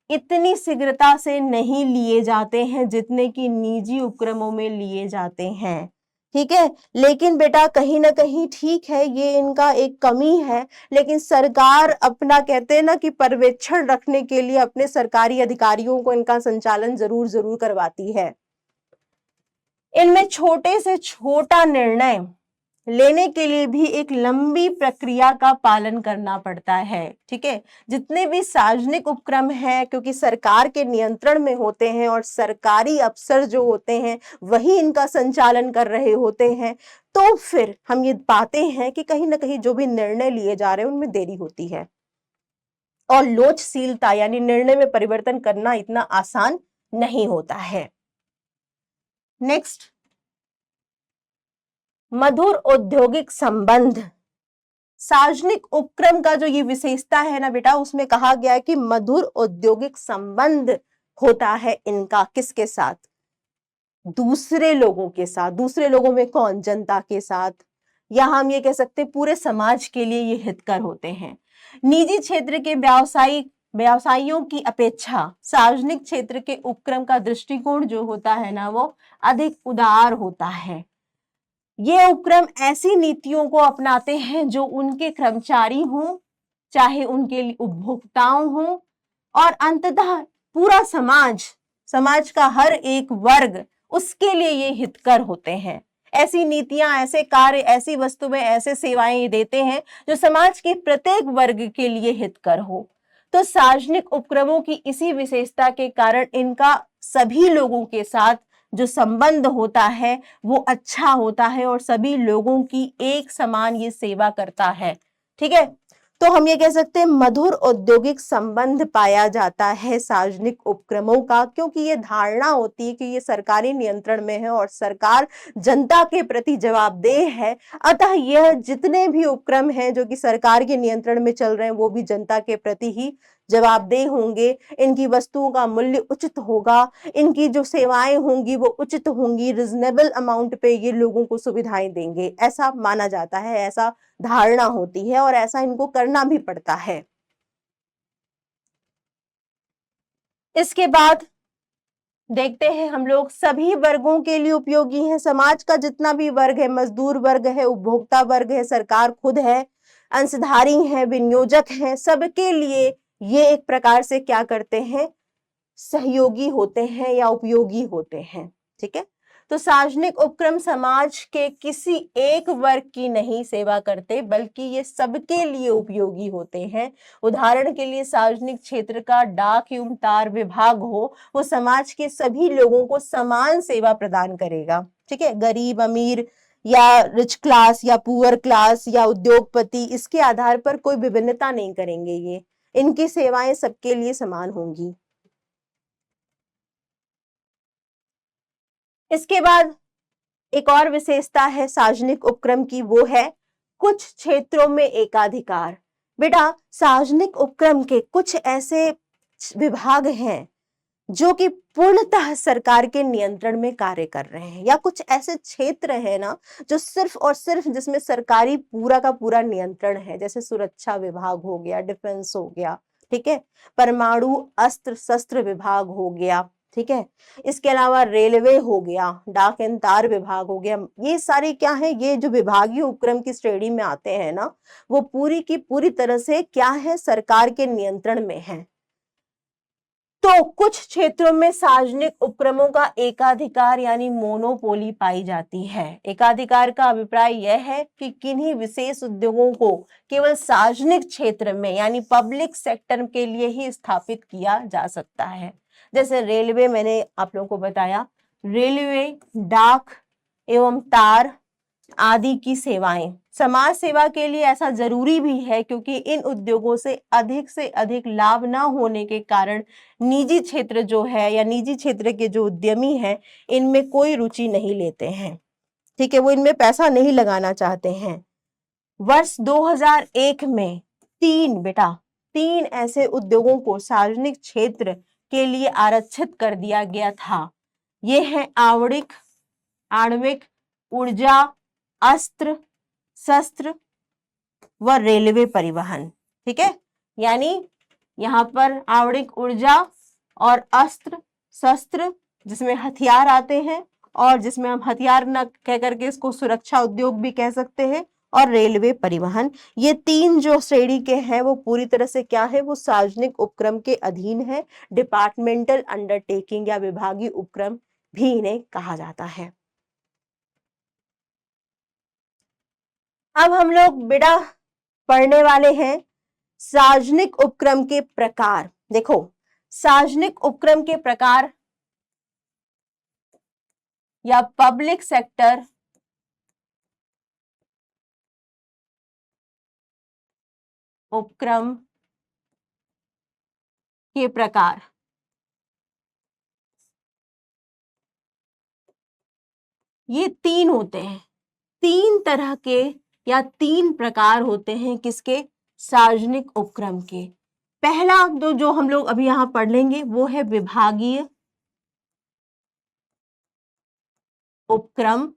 इतनी शीघ्रता से नहीं लिए जाते हैं जितने कि निजी उपक्रमों में लिए जाते हैं। ठीक है, लेकिन बेटा कहीं ना कहीं ठीक है, ये इनका एक कमी है, लेकिन सरकार अपना कहते हैं ना कि पर्यवेक्षण रखने के लिए अपने सरकारी अधिकारियों को इनका संचालन जरूर जरूर करवाती है। इनमें छोटे से छोटा निर्णय लेने के लिए भी एक लंबी प्रक्रिया का पालन करना पड़ता है। ठीक है, जितने भी सार्वजनिक उपक्रम हैं, क्योंकि सरकार के नियंत्रण में होते हैं और सरकारी अफसर जो होते हैं वही इनका संचालन कर रहे होते हैं, तो फिर हम ये पाते हैं कि कहीं ना कहीं जो भी निर्णय लिए जा रहे हैं उनमें देरी होती है और लोचशीलता यानी निर्णय में परिवर्तन करना इतना आसान नहीं होता है। नेक्स्ट, मधुर औद्योगिक संबंध। सार्वजनिक उपक्रम का जो ये विशेषता है ना बेटा, उसमें कहा गया है कि मधुर औद्योगिक संबंध होता है इनका, किसके साथ? दूसरे लोगों के साथ। दूसरे लोगों में कौन? जनता के साथ, या हम ये कह सकते पूरे समाज के लिए ये हितकर होते हैं। निजी क्षेत्र के व्यवसायियों की अपेक्षा सार्वजनिक क्षेत्र के उपक्रम का दृष्टिकोण जो होता है ना, वो अधिक उदार होता है। ये उपक्रम ऐसी नीतियों को अपनाते हैं जो उनके कर्मचारी हों, चाहे उनके लिए उपभोक्ताओं हों, और अंततः पूरा समाज का हर एक वर्ग, उसके लिए ये हितकर होते हैं। ऐसी नीतियां, ऐसे कार्य, ऐसी वस्तुएं, ऐसे सेवाएं देते हैं जो समाज के प्रत्येक वर्ग के लिए हितकर हो। तो सार्वजनिक उपक्रमों की इसी विशेषता के कारण इनका सभी लोगों के साथ जो संबंध होता है वो अच्छा होता है और सभी लोगों की एक समान ये सेवा करता है। ठीक है, तो हम ये कह सकते हैं मधुर औद्योगिक संबंध पाया जाता है सार्वजनिक उपक्रमों का, क्योंकि ये धारणा होती है कि ये सरकारी नियंत्रण में है और सरकार जनता के प्रति जवाबदेह है। अतः यह जितने भी उपक्रम हैं जो कि सरकार के नियंत्रण में चल रहे हैं वो भी जनता के प्रति ही जवाबदेह होंगे। इनकी वस्तुओं का मूल्य उचित होगा, इनकी जो सेवाएं होंगी वो उचित होंगी, रिजनेबल अमाउंट पे ये लोगों को सुविधाएं देंगे, ऐसा माना जाता है, ऐसा धारणा होती है और ऐसा इनको करना भी पड़ता है। इसके बाद देखते हैं हम लोग, सभी वर्गों के लिए उपयोगी है। समाज का जितना भी वर्ग है, मजदूर वर्ग है, उपभोक्ता वर्ग है, सरकार खुद है, अंशधारी है, विनियोजक है, सबके लिए ये एक प्रकार से क्या करते हैं? सहयोगी होते हैं या उपयोगी होते हैं। ठीक है, तो सार्वजनिक उपक्रम समाज के किसी एक वर्ग की नहीं सेवा करते, बल्कि ये सबके लिए उपयोगी होते हैं। उदाहरण के लिए सार्वजनिक क्षेत्र का डाक एवं तार विभाग हो, वो समाज के सभी लोगों को समान सेवा प्रदान करेगा। ठीक है, गरीब अमीर या रिच क्लास या पुअर क्लास या उद्योगपति, इसके आधार पर कोई विभिन्नता नहीं करेंगे ये, इनकी सेवाएं सबके लिए समान होंगी। इसके बाद एक और विशेषता है सार्वजनिक उपक्रम की, वो है कुछ क्षेत्रों में एकाधिकार। बेटा सार्वजनिक उपक्रम के कुछ ऐसे विभाग हैं जो कि पूर्णतः सरकार के नियंत्रण में कार्य कर रहे हैं, या कुछ ऐसे क्षेत्र है ना जो सिर्फ और सिर्फ जिसमें सरकारी पूरा का पूरा नियंत्रण है, जैसे सुरक्षा विभाग हो गया, डिफेंस हो गया, ठीक है, परमाणु अस्त्र शस्त्र विभाग हो गया, ठीक है, इसके अलावा रेलवे हो गया, डाक एंड तार विभाग हो गया। ये सारे क्या है? ये जो विभागीय उपक्रम की श्रेणी में आते हैं ना, वो पूरी की पूरी तरह से क्या है? सरकार के नियंत्रण में है। तो कुछ क्षेत्रों में सार्वजनिक उपक्रमों का एकाधिकार यानी मोनोपोली पाई जाती है। एकाधिकार का अभिप्राय यह है कि किन्हीं विशेष उद्योगों को केवल सार्वजनिक क्षेत्र में यानी पब्लिक सेक्टर के लिए ही स्थापित किया जा सकता है। जैसे रेलवे, मैंने आप लोगों को बताया, रेलवे, डाक एवं तार आदि की सेवाएं। समाज सेवा के लिए ऐसा जरूरी भी है क्योंकि इन उद्योगों से अधिक लाभ न होने के कारण निजी क्षेत्र जो है या निजी क्षेत्र के जो उद्यमी हैं इनमें कोई रुचि नहीं लेते हैं। ठीक है, वो इनमें पैसा नहीं लगाना चाहते हैं। वर्ष 2001 में तीन ऐसे उद्योगों को सार्वजनिक क्षेत्र के लिए आरक्षित कर दिया गया था। ये है आणविक ऊर्जा, अस्त्र शस्त्र व रेलवे परिवहन। ठीक है, यानी यहाँ पर आणविक ऊर्जा और अस्त्र शस्त्र जिसमें हथियार आते हैं और जिसमें हम हथियार न कह करके इसको सुरक्षा उद्योग भी कह सकते हैं, और रेलवे परिवहन, ये तीन जो श्रेणी के हैं वो पूरी तरह से क्या है, वो सार्वजनिक उपक्रम के अधीन है। डिपार्टमेंटल अंडरटेकिंग या विभागीय उपक्रम भी इन्हें कहा जाता है। अब हम लोग बेटा पढ़ने वाले हैं सार्वजनिक उपक्रम के प्रकार। देखो, सार्वजनिक उपक्रम के प्रकार या पब्लिक सेक्टर उपक्रम के प्रकार। ये तीन होते हैं, तीन तरह के या तीन प्रकार होते हैं किसके, सार्वजनिक उपक्रम के। पहला जो हम लोग अभी यहां पढ़ लेंगे वो है विभागीय उपक्रम।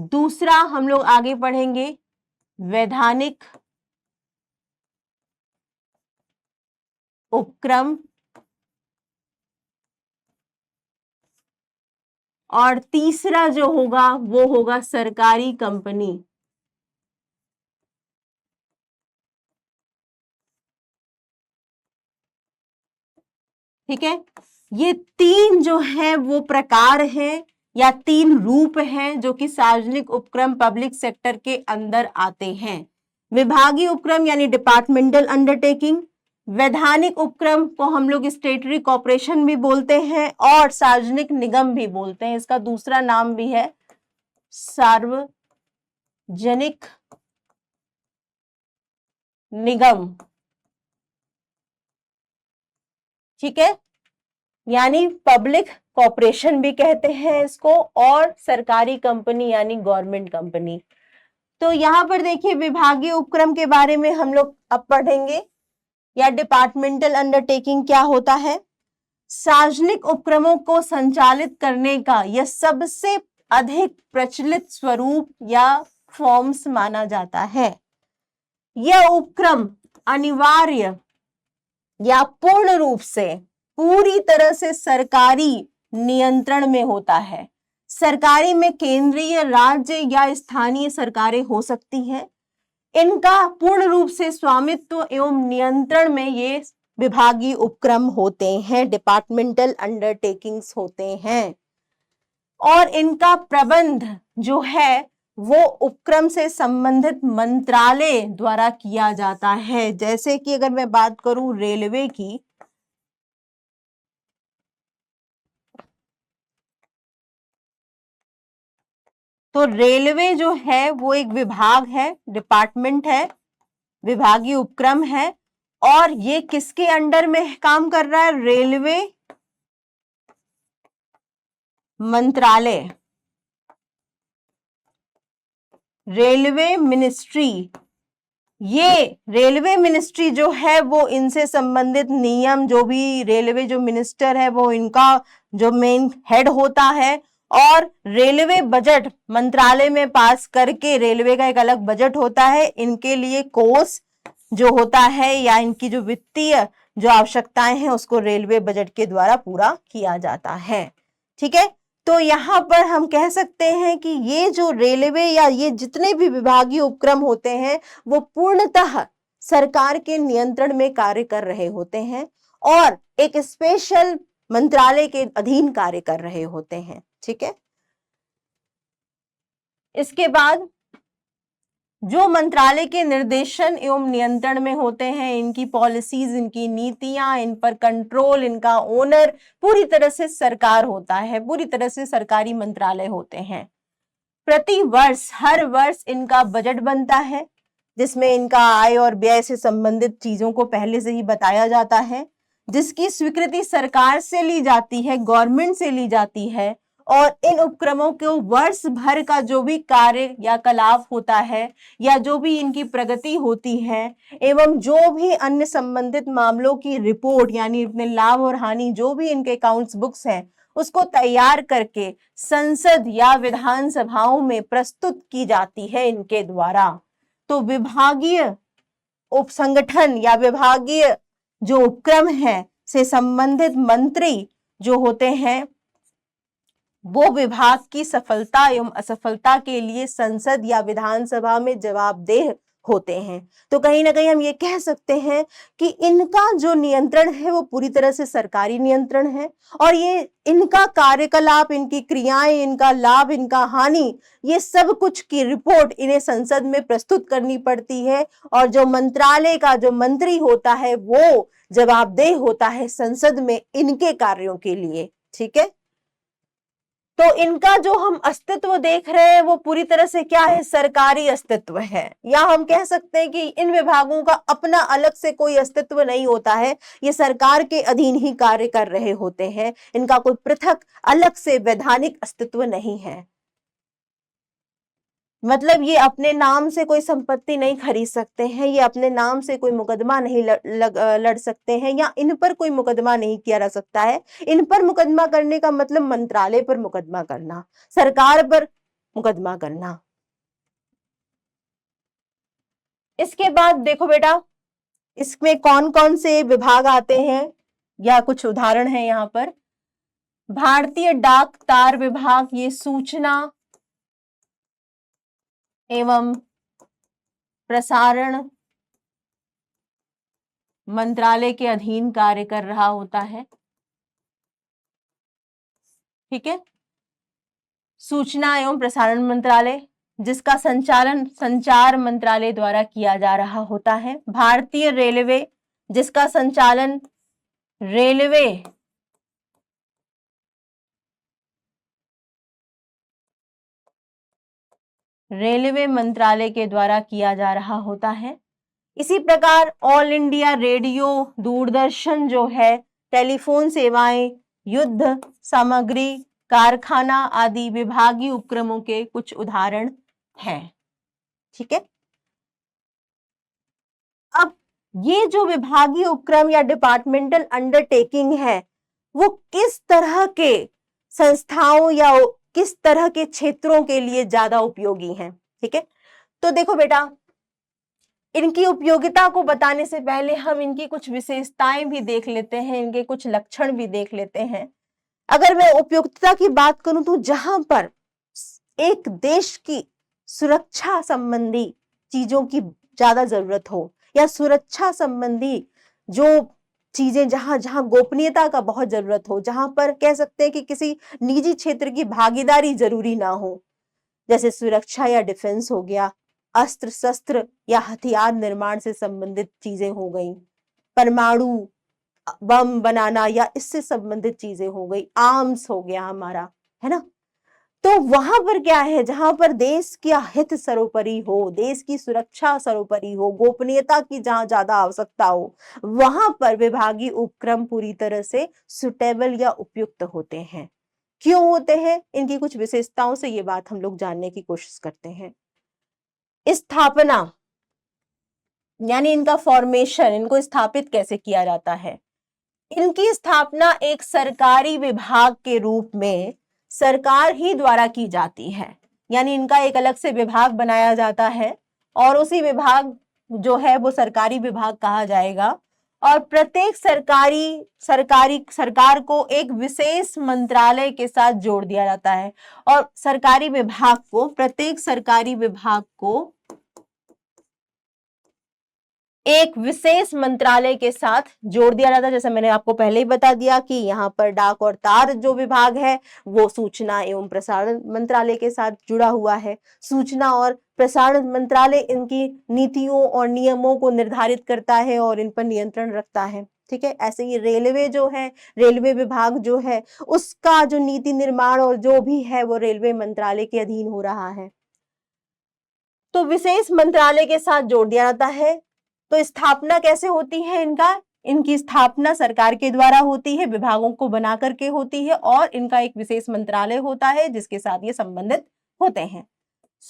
दूसरा हम लोग आगे पढ़ेंगे वैधानिक उपक्रम, और तीसरा जो होगा वो होगा सरकारी कंपनी। ठीक है, ये तीन जो है वो प्रकार हैं या तीन रूप हैं जो कि सार्वजनिक उपक्रम पब्लिक सेक्टर के अंदर आते हैं। विभागीय उपक्रम यानी डिपार्टमेंटल अंडरटेकिंग, वैधानिक उपक्रम को हम लोग स्टेटरी कॉर्पोरेशन भी बोलते हैं और सार्वजनिक निगम भी बोलते हैं। इसका दूसरा नाम भी है सार्वजनिक निगम। ठीक है, यानी पब्लिक कॉर्पोरेशन भी कहते हैं इसको, और सरकारी कंपनी यानी गवर्नमेंट कंपनी। तो यहां पर देखिए विभागीय उपक्रम के बारे में हम लोग अब पढ़ेंगे, या डिपार्टमेंटल अंडरटेकिंग क्या होता है। सार्वजनिक उपक्रमों को संचालित करने का यह सबसे अधिक प्रचलित स्वरूप या फॉर्म्स माना जाता है। यह उपक्रम अनिवार्य या पूर्ण रूप से पूरी तरह से सरकारी नियंत्रण में होता है। सरकारी में केंद्रीय, राज्य या स्थानीय सरकारें हो सकती हैं। इनका पूर्ण रूप से स्वामित्व एवं नियंत्रण में ये विभागीय उपक्रम होते हैं, डिपार्टमेंटल अंडरटेकिंग्स होते हैं, और इनका प्रबंध जो है वो उपक्रम से संबंधित मंत्रालय द्वारा किया जाता है। जैसे कि अगर मैं बात करूं रेलवे की, तो रेलवे जो है वो एक विभाग है, डिपार्टमेंट है, विभागीय उपक्रम है, और ये किसके अंडर में काम कर रहा है, रेलवे मंत्रालय, रेलवे मिनिस्ट्री। ये रेलवे मिनिस्ट्री जो है वो इनसे संबंधित नियम, जो भी रेलवे जो मिनिस्टर है वो इनका जो मेन हेड होता है, और रेलवे बजट मंत्रालय में पास करके, रेलवे का एक अलग बजट होता है, इनके लिए कोष जो होता है या इनकी जो वित्तीय जो आवश्यकताएं हैं उसको रेलवे बजट के द्वारा पूरा किया जाता है। ठीक है, तो यहाँ पर हम कह सकते हैं कि ये जो रेलवे या ये जितने भी विभागीय उपक्रम होते हैं वो पूर्णतः सरकार के नियंत्रण में कार्य कर रहे होते हैं और एक स्पेशल मंत्रालय के अधीन कार्य कर रहे होते हैं। ठीक है, इसके बाद जो मंत्रालय के निर्देशन एवं नियंत्रण में होते हैं, इनकी पॉलिसीज, इनकी नीतियां, इन पर कंट्रोल, इनका ओनर पूरी तरह से सरकार होता है, पूरी तरह से सरकारी मंत्रालय होते हैं। प्रति वर्ष, हर वर्ष इनका बजट बनता है जिसमें इनका आय और व्यय से संबंधित चीजों को पहले से ही बताया जाता है, जिसकी स्वीकृति सरकार से ली जाती है, गवर्नमेंट से ली जाती है, और इन उपक्रमों को वर्ष भर का जो भी कार्य या कलाप होता है या जो भी इनकी प्रगति होती है एवं जो भी अन्य संबंधित मामलों की रिपोर्ट यानी अपने लाभ और हानि जो भी इनके अकाउंट्स बुक्स हैं उसको तैयार करके संसद या विधानसभाओं में प्रस्तुत की जाती है इनके द्वारा। तो विभागीय उपसंगठन या विभागीय जो उपक्रम है से संबंधित मंत्री जो होते हैं वो विभाग की सफलता एवं असफलता के लिए संसद या विधानसभा में जवाबदेह होते हैं। तो कहीं ना कहीं हम ये कह सकते हैं कि इनका जो नियंत्रण है वो पूरी तरह से सरकारी नियंत्रण है और ये इनका कार्यकलाप, इनकी क्रियाएं, इनका लाभ, इनका हानि, ये सब कुछ की रिपोर्ट इन्हें संसद में प्रस्तुत करनी पड़ती है और जो मंत्रालय का जो मंत्री होता है वो जवाबदेह होता है संसद में इनके कार्यों के लिए। ठीक है, तो इनका जो हम अस्तित्व देख रहे हैं वो पूरी तरह से क्या है, सरकारी अस्तित्व है, या हम कह सकते हैं कि इन विभागों का अपना अलग से कोई अस्तित्व नहीं होता है, ये सरकार के अधीन ही कार्य कर रहे होते हैं, इनका कोई पृथक अलग से वैधानिक अस्तित्व नहीं है। मतलब ये अपने नाम से कोई संपत्ति नहीं खरीद सकते हैं, ये अपने नाम से कोई मुकदमा नहीं लड़ सकते हैं या इन पर कोई मुकदमा नहीं किया जा सकता है। इन पर मुकदमा करने का मतलब मंत्रालय पर मुकदमा करना, सरकार पर मुकदमा करना। इसके बाद देखो बेटा, इसमें कौन कौन से विभाग आते हैं या कुछ उदाहरण है यहाँ पर। भारतीय डाक तार विभाग, ये सूचना एवं प्रसारण मंत्रालय के अधीन कार्य कर रहा होता है। ठीक है, सूचना एवं प्रसारण मंत्रालय जिसका संचालन संचार मंत्रालय द्वारा किया जा रहा होता है। भारतीय रेलवे जिसका संचालन रेलवे मंत्रालय के द्वारा किया जा रहा होता है। इसी प्रकार ऑल इंडिया रेडियो, दूरदर्शन जो है, टेलीफोन सेवाएं, युद्ध सामग्री कारखाना आदि विभागीय उपक्रमों के कुछ उदाहरण हैं। ठीक है, अब ये जो विभागीय उपक्रम या डिपार्टमेंटल अंडरटेकिंग है वो किस तरह के संस्थाओं या किस तरह के क्षेत्रों के लिए ज्यादा उपयोगी हैं। ठीक है, तो देखो बेटा, इनकी उपयोगिता को बताने से पहले हम इनकी कुछ विशेषताएं भी देख लेते हैं, इनके कुछ लक्षण भी देख लेते हैं। अगर मैं उपयोगिता की बात करूं तो जहां पर एक देश की सुरक्षा संबंधी चीजों की ज्यादा जरूरत हो या सुरक्षा संबंधी जो चीजें जहां जहां गोपनीयता का बहुत जरूरत हो, जहां पर कह सकते हैं कि किसी निजी क्षेत्र की भागीदारी जरूरी ना हो, जैसे सुरक्षा या डिफेंस हो गया, अस्त्र शस्त्र या हथियार निर्माण से संबंधित चीजें हो गई, परमाणु बम बनाना या इससे संबंधित चीजें हो गई, आर्म्स हो गया हमारा, है ना। तो वहां पर क्या है, जहां पर देश का हित सर्वोपरि हो, देश की सुरक्षा सर्वोपरि हो, गोपनीयता की जहां ज्यादा आवश्यकता हो, वहां पर विभागीय उपक्रम पूरी तरह से सुटेबल या उपयुक्त होते हैं। क्यों होते हैं, इनकी कुछ विशेषताओं से ये बात हम लोग जानने की कोशिश करते हैं। स्थापना यानी इनका फॉर्मेशन, इनको स्थापित कैसे किया जाता है। इनकी स्थापना एक सरकारी विभाग के रूप में सरकार ही द्वारा की जाती है, यानी इनका एक अलग से विभाग बनाया जाता है और उसी विभाग जो है वो सरकारी विभाग कहा जाएगा और प्रत्येक सरकार को एक विशेष मंत्रालय के साथ जोड़ दिया जाता है और सरकारी विभाग को, प्रत्येक सरकारी विभाग को एक विशेष मंत्रालय के साथ जोड़ दिया जाता है। जैसे मैंने आपको पहले ही बता दिया कि यहाँ पर डाक और तार जो विभाग है वो सूचना एवं प्रसारण मंत्रालय के साथ जुड़ा हुआ है। सूचना और प्रसारण मंत्रालय इनकी नीतियों और नियमों को निर्धारित करता है और इन पर नियंत्रण रखता है। ठीक है, ऐसे ही रेलवे जो है, रेलवे विभाग जो है, उसका जो नीति निर्माण और जो भी है वो रेलवे मंत्रालय के अधीन हो रहा है। तो विशेष मंत्रालय के साथ जोड़ दिया जाता है। तो स्थापना कैसे होती है इनकी स्थापना सरकार के द्वारा होती है, विभागों को बना करके होती है और इनका एक विशेष मंत्रालय होता है जिसके साथ ये संबंधित होते हैं।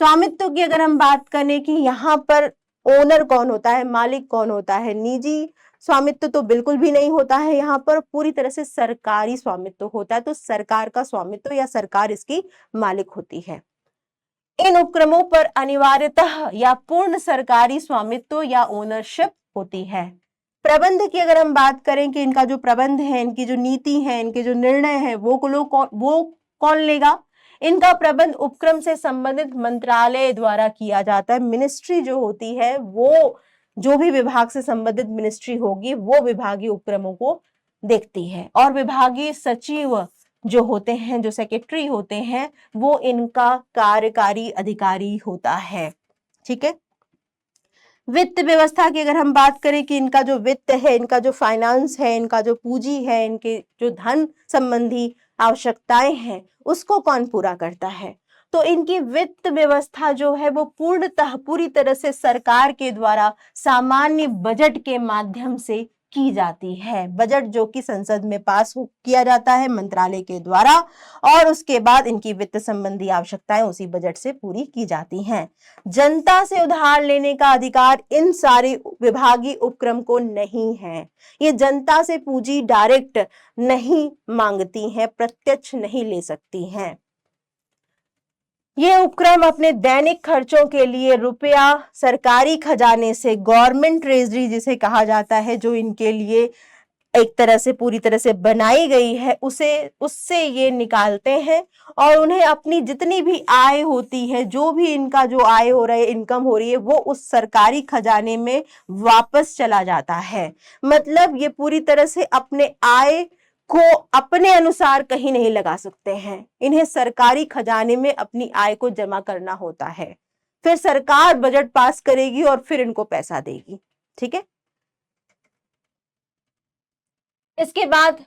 स्वामित्व की अगर हम बात करें कि यहाँ पर ओनर कौन होता है, मालिक कौन होता है, निजी स्वामित्व तो बिल्कुल भी नहीं होता है, यहाँ पर पूरी तरह से सरकारी स्वामित्व होता है। तो सरकार का स्वामित्व या सरकार इसकी मालिक होती है। इन उपक्रमों पर अनिवार्यतः या पूर्ण सरकारी स्वामित्व या ओनरशिप होती है। प्रबंध की अगर हम बात करें कि इनका जो प्रबंध है, इनकी जो नीति है, इनके जो निर्णय है वो कौन लेगा? इनका प्रबंध उपक्रम से संबंधित मंत्रालय द्वारा किया जाता है। मिनिस्ट्री जो होती है वो जो भी विभाग से संबंधित मिनिस्ट्री होगी वो विभागीय उपक्रमों को देखती है और विभागीय सचिव जो होते हैं, जो सेक्रेटरी होते हैं, वो इनका कार्यकारी अधिकारी होता है। ठीक है, वित्त व्यवस्था की अगर हम बात करें कि इनका जो वित्त है, इनका जो फाइनेंस है, इनका जो पूंजी है, इनके जो धन संबंधी आवश्यकताएं हैं उसको कौन पूरा करता है? तो इनकी वित्त व्यवस्था जो है वो पूर्णतः पूरी तरह से सरकार के द्वारा सामान्य बजट के माध्यम से की जाती है। बजट जो कि संसद में पास किया जाता है मंत्रालय के द्वारा और उसके बाद इनकी वित्त संबंधी आवश्यकताएं उसी बजट से पूरी की जाती हैं। जनता से उधार लेने का अधिकार इन सारे विभागीय उपक्रम को नहीं है। ये जनता से पूंजी डायरेक्ट नहीं मांगती हैं, प्रत्यक्ष नहीं ले सकती हैं। ये उपक्रम अपने दैनिक खर्चों के लिए रुपया सरकारी खजाने से, गवर्नमेंट ट्रेजरी जिसे कहा जाता है, जो इनके लिए एक तरह से पूरी तरह से बनाई गई है, उससे ये निकालते हैं और उन्हें अपनी जितनी भी आय होती है, जो भी इनका जो आय हो रहा है, इनकम हो रही है, वो उस सरकारी खजाने में वापस चला जाता है। मतलब ये पूरी तरह से अपने आय को अपने अनुसार कहीं नहीं लगा सकते हैं। इन्हें सरकारी खजाने में अपनी आय को जमा करना होता है, फिर सरकार बजट पास करेगी और फिर इनको पैसा देगी। ठीक है, इसके बाद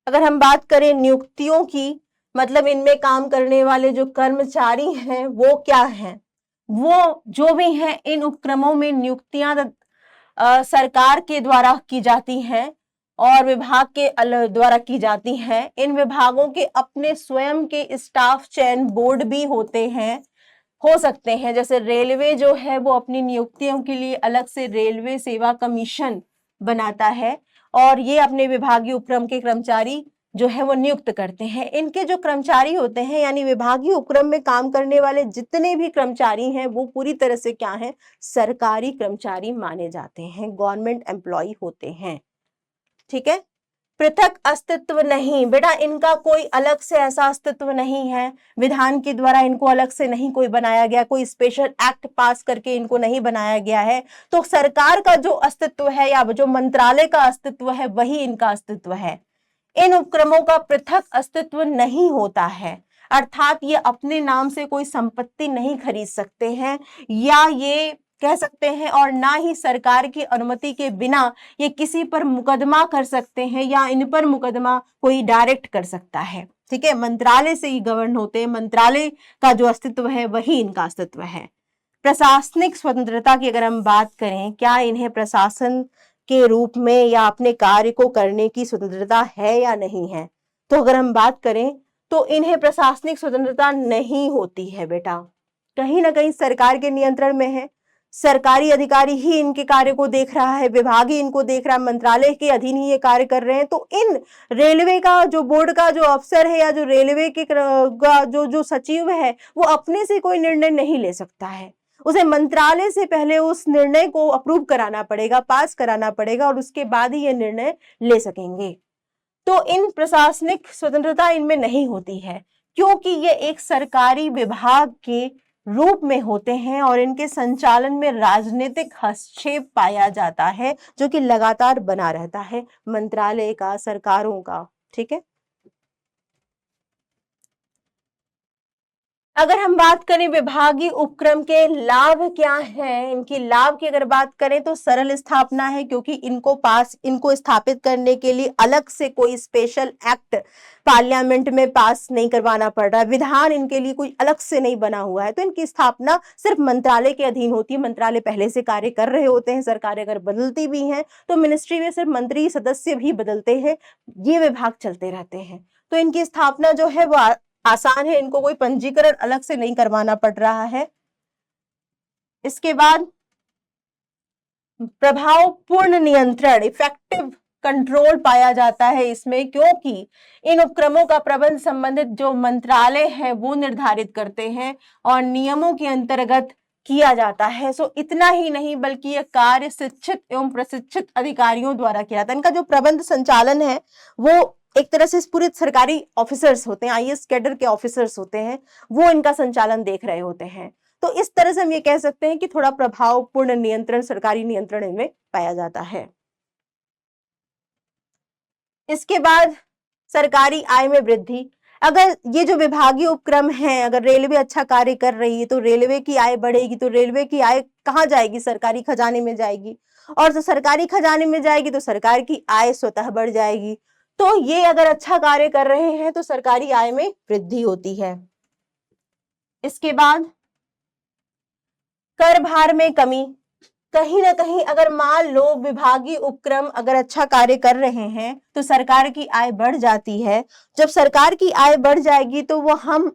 अगर हम बात करें नियुक्तियों की, मतलब इनमें काम करने वाले जो कर्मचारी हैं वो क्या हैं? वो जो भी हैं इन उपक्रमों में नियुक्तियां सरकार के द्वारा की जाती हैं और विभाग के द्वारा की जाती हैं। इन विभागों के अपने स्वयं के स्टाफ चयन बोर्ड भी होते हैं, हो सकते हैं। जैसे रेलवे जो है वो अपनी नियुक्तियों के लिए अलग से रेलवे सेवा कमीशन बनाता है और ये अपने विभागीय उपक्रम के कर्मचारी जो है वो नियुक्त करते हैं। इनके जो कर्मचारी होते हैं यानी विभागीय उपक्रम में काम करने वाले जितने भी कर्मचारी हैं वो पूरी तरह से क्या है, सरकारी कर्मचारी माने जाते हैं, गवर्नमेंट एम्प्लॉय होते हैं। ठीक है, पृथक अस्तित्व नहीं बेटा, इनका कोई अलग से ऐसा अस्तित्व नहीं है, विधान के द्वारा इनको अलग से नहीं कोई बनाया गया, कोई स्पेशल एक्ट पास करके इनको नहीं बनाया गया है। तो सरकार का जो अस्तित्व है या जो मंत्रालय का अस्तित्व है वही इनका अस्तित्व है। इन उपक्रमों का पृथक अस्तित्व नहीं होता है, अर्थात ये अपने नाम से कोई संपत्ति नहीं खरीद सकते हैं या ये कह सकते हैं, और ना ही सरकार की अनुमति के बिना ये किसी पर मुकदमा कर सकते हैं या इन पर मुकदमा कोई डायरेक्ट कर सकता है। ठीक है, मंत्रालय से ही गवर्न होते हैं, मंत्रालय का जो अस्तित्व है वही इनका अस्तित्व है। प्रशासनिक स्वतंत्रता की अगर हम बात करें, क्या इन्हें प्रशासन के रूप में या अपने कार्य को करने की स्वतंत्रता है या नहीं है? तो अगर हम बात करें तो इन्हें प्रशासनिक स्वतंत्रता नहीं होती है बेटा, कहीं ना कहीं सरकार के नियंत्रण में है, सरकारी अधिकारी ही इनके कार्य को देख रहा है, विभाग ही इनको देख रहा है, मंत्रालय के अधीन ही ये कार्य कर रहे हैं। तो इन रेलवे का जो बोर्ड का जो अफसर है या जो रेलवे के जो सचिव है वो अपने से कोई निर्णय नहीं ले सकता है, उसे मंत्रालय से पहले उस निर्णय को अप्रूव कराना पड़ेगा, पास कराना पड़ेगा और उसके बाद ही ये निर्णय ले सकेंगे। तो इन प्रशासनिक स्वतंत्रता इनमें नहीं होती है क्योंकि ये एक सरकारी विभाग के रूप में होते हैं और इनके संचालन में राजनीतिक हस्तक्षेप पाया जाता है, जो कि लगातार बना रहता है मंत्रालय का, सरकारों का। ठीक है, अगर हम बात करें विभागीय उपक्रम के लाभ क्या हैं, इनकी लाभ की अगर बात करें तो सरल स्थापना है, क्योंकि इनको स्थापित करने के लिए अलग से कोई स्पेशल एक्ट पार्लियामेंट में पास नहीं करवाना पड़ रहा है, विधान इनके लिए कोई अलग से नहीं बना हुआ है, तो इनकी स्थापना सिर्फ मंत्रालय के अधीन होती है। मंत्रालय पहले से कार्य कर रहे होते हैं, सरकारें अगर बदलती भी हैं तो मिनिस्ट्री में सिर्फ मंत्री सदस्य भी बदलते हैं, ये विभाग चलते रहते हैं। तो इनकी स्थापना जो है वो आसान है, इनको कोई पंजीकरण अलग से नहीं करवाना पड़ रहा है। इसके बाद प्रभावपूर्ण नियंत्रण, इफेक्टिव कंट्रोल पाया जाता है इसमें, क्योंकि इन उपक्रमों का प्रबंध संबंधित जो मंत्रालय है वो निर्धारित करते हैं और नियमों के अंतर्गत किया जाता है। सो इतना ही नहीं बल्कि यह कार्य शिक्षित एवं प्रशिक्षित अधिकारियों द्वारा किया जाता है। इनका जो प्रबंध संचालन है वो एक तरह से पूरे सरकारी ऑफिसर्स होते हैं, आईएएस कैडर के ऑफिसर्स होते हैं, वो इनका संचालन देख रहे होते हैं। तो इस तरह से हम ये कह सकते हैं कि थोड़ा प्रभावपूर्ण नियंत्रण, सरकारी नियंत्रण इनमें पाया जाता है। इसके बाद सरकारी आय में वृद्धि। अगर ये जो विभागीय उपक्रम है, अगर रेलवे अच्छा कार्य कर रही है तो रेलवे की आय बढ़ेगी, तो रेलवे की आय कहाँ जाएगी? सरकारी खजाने में जाएगी, और जो सरकारी खजाने में जाएगी तो सरकार की आय स्वतः बढ़ जाएगी। तो ये अगर अच्छा कार्य कर रहे हैं तो सरकारी आय में वृद्धि होती है। इसके बाद कर भार में कमी। कहीं ना कहीं अगर मान लो विभागीय उपक्रम अगर अच्छा कार्य कर रहे हैं तो सरकार की आय बढ़ जाती है। जब सरकार की आय बढ़ जाएगी तो वो हम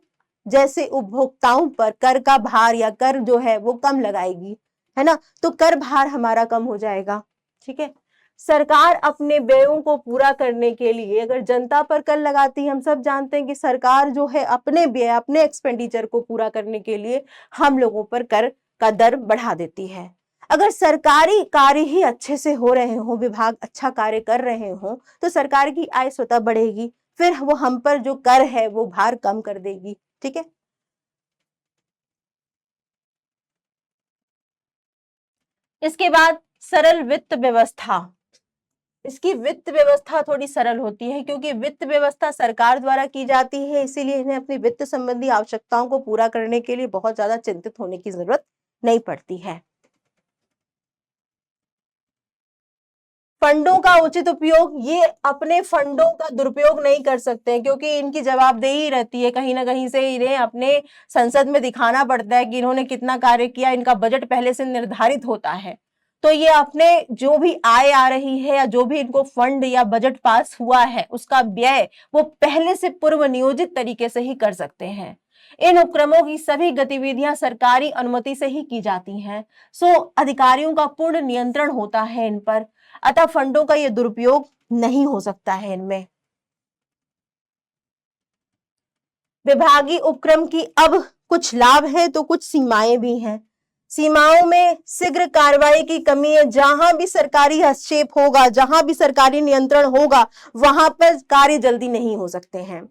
जैसे उपभोक्ताओं पर कर का भार या कर जो है वो कम लगाएगी, है ना, तो कर भार हमारा कम हो जाएगा। ठीक है, सरकार अपने व्ययों को पूरा करने के लिए अगर जनता पर कर लगाती है, हम सब जानते हैं कि सरकार जो है अपने व्यय, अपने एक्सपेंडिचर को पूरा करने के लिए हम लोगों पर कर का दर बढ़ा देती है। अगर सरकारी कार्य ही अच्छे से हो रहे हो, विभाग अच्छा कार्य कर रहे हो, तो सरकार की आय स्वतः बढ़ेगी, फिर वो हम पर जो कर है वो भार कम कर देगी। ठीक है, इसके बाद सरल वित्त व्यवस्था। इसकी वित्त व्यवस्था थोड़ी सरल होती है, क्योंकि वित्त व्यवस्था सरकार द्वारा की जाती है, इसीलिए इन्हें अपनी वित्त संबंधी आवश्यकताओं को पूरा करने के लिए बहुत ज्यादा चिंतित होने की जरूरत नहीं पड़ती है। फंडों का उचित उपयोग, ये अपने फंडों का दुरुपयोग नहीं कर सकते हैं, क्योंकि इनकी जवाबदेही रहती है, कहीं ना कहीं से इन्हें अपने संसद में दिखाना पड़ता है कि इन्होंने कितना कार्य किया, इनका बजट पहले से निर्धारित होता है। तो ये अपने जो भी आय आ रही है या जो भी इनको फंड या बजट पास हुआ है उसका व्यय वो पहले से पूर्व नियोजित तरीके से ही कर सकते हैं। इन उपक्रमों की सभी गतिविधियां सरकारी अनुमति से ही की जाती हैं। सो अधिकारियों का पूर्ण नियंत्रण होता है इन पर, अतः फंडों का यह दुरुपयोग नहीं हो सकता है इनमें। विभागीय उपक्रम की अब कुछ लाभ है तो कुछ सीमाएं भी हैं। सीमाओं में शीघ्र कार्रवाई की कमी है, जहां भी सरकारी हस्तक्षेप होगा, जहां भी सरकारी नियंत्रण होगा, वहां पर कार्य जल्दी नहीं हो सकते हैं।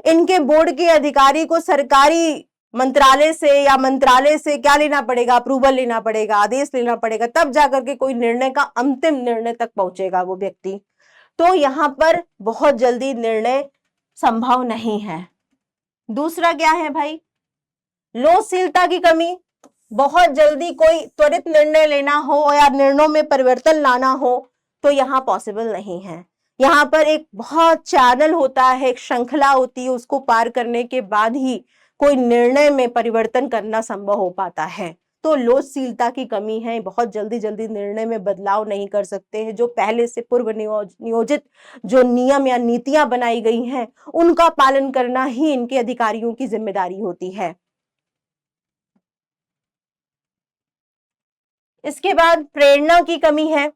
इनके बोर्ड के अधिकारी को सरकारी मंत्रालय से या मंत्रालय से क्या लेना पड़ेगा? अप्रूवल लेना पड़ेगा, आदेश लेना पड़ेगा, तब जाकर के कोई निर्णय का अंतिम निर्णय तक पहुंचेगा वो व्यक्ति। तो यहाँ पर बहुत जल्दी निर्णय संभव नहीं है। दूसरा क्या है भाई? लोकशीलता की कमी। बहुत जल्दी कोई त्वरित निर्णय लेना हो या निर्णयों में परिवर्तन लाना हो तो यहाँ पॉसिबल नहीं है। यहाँ पर एक बहुत चैनल होता है, एक श्रृंखला होती है, उसको पार करने के बाद ही कोई निर्णय में परिवर्तन करना संभव हो पाता है। तो लोकशीलता की कमी है, बहुत जल्दी जल्दी निर्णय में बदलाव नहीं कर सकते हैं। जो पहले से पूर्व नियोजित जो नियम या नीतियां बनाई गई हैं उनका पालन करना ही इनके अधिकारियों की जिम्मेदारी होती है। इसके बाद प्रेरणा की कमी है।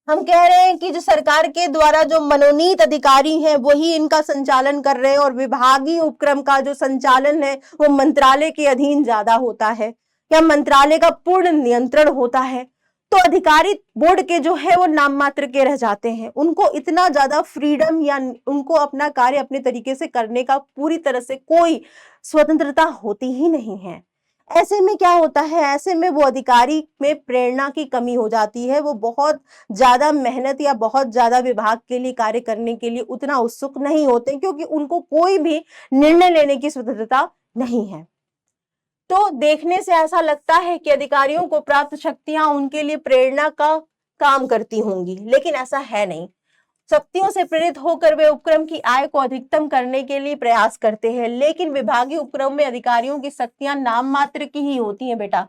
हम कह रहे हैं कि जो सरकार के द्वारा जो मनोनीत अधिकारी हैं वही इनका संचालन कर रहे हैं, और विभागीय उपक्रम का जो संचालन है वो मंत्रालय के अधीन ज्यादा होता है या मंत्रालय का पूर्ण नियंत्रण होता है। तो अधिकारी बोर्ड के जो है वो नाम मात्र के रह जाते हैं, उनको इतना ज्यादा फ्रीडम या उनको अपना कार्य अपने तरीके से करने का पूरी तरह से कोई स्वतंत्रता होती ही नहीं है। ऐसे में क्या होता है, ऐसे में वो अधिकारी में प्रेरणा की कमी हो जाती है, वो बहुत ज्यादा मेहनत या बहुत ज्यादा विभाग के लिए कार्य करने के लिए उतना उत्सुक नहीं होते, क्योंकि उनको कोई भी निर्णय लेने की स्वतंत्रता नहीं है। तो देखने से ऐसा लगता है कि अधिकारियों को प्राप्त शक्तियां उनके लिए प्रेरणा का काम करती होंगी, लेकिन ऐसा है नहीं। शक्तियों से प्रेरित होकर वे उपक्रम की आय को अधिकतम करने के लिए प्रयास करते हैं, लेकिन विभागीय उपक्रम में अधिकारियों की शक्तियां नाम मात्र की ही होती हैं बेटा,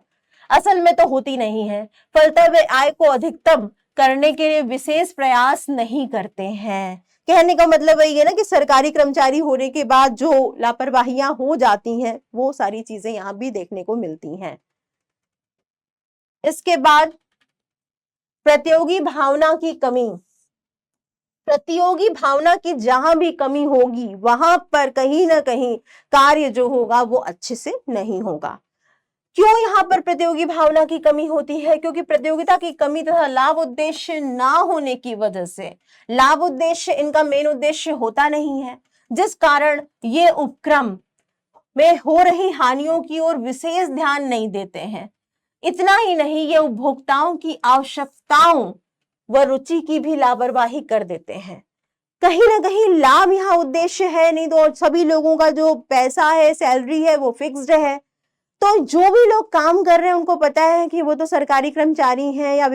असल में तो होती नहीं है। फलतः वे आय को अधिकतम करने के लिए विशेष प्रयास नहीं करते हैं। कहने का मतलब वही है ना कि सरकारी कर्मचारी होने के बाद जो लापरवाहियां हो जाती हैं, वो सारी चीजें यहाँ भी देखने को मिलती हैं। इसके बाद प्रतियोगी भावना की कमी। प्रतियोगी भावना की जहां भी कमी होगी, वहां पर कहीं ना कहीं कार्य जो होगा वो अच्छे से नहीं होगा। क्यों यहाँ पर प्रतियोगी भावना की कमी होती है? क्योंकि प्रतियोगिता की कमी तथा लाभ उद्देश्य ना होने की वजह से, लाभ उद्देश्य इनका मेन उद्देश्य होता नहीं है, जिस कारण ये उपक्रम में हो रही हानियों की ओर विशेष ध्यान नहीं देते हैं। इतना ही नहीं, ये उपभोक्ताओं की आवश्यकताओं व रुचि की भी लापरवाही कर देते हैं। कहीं ना कहीं लाभ यहाँ उद्देश्य है नहीं, तो जो लोगों का जो पैसा है, सैलरी है, वो फिक्स्ड है। तो जो भी लोग काम कर रहे हैं उनको पता है कि वो तो सरकारी कर्मचारी हैं, या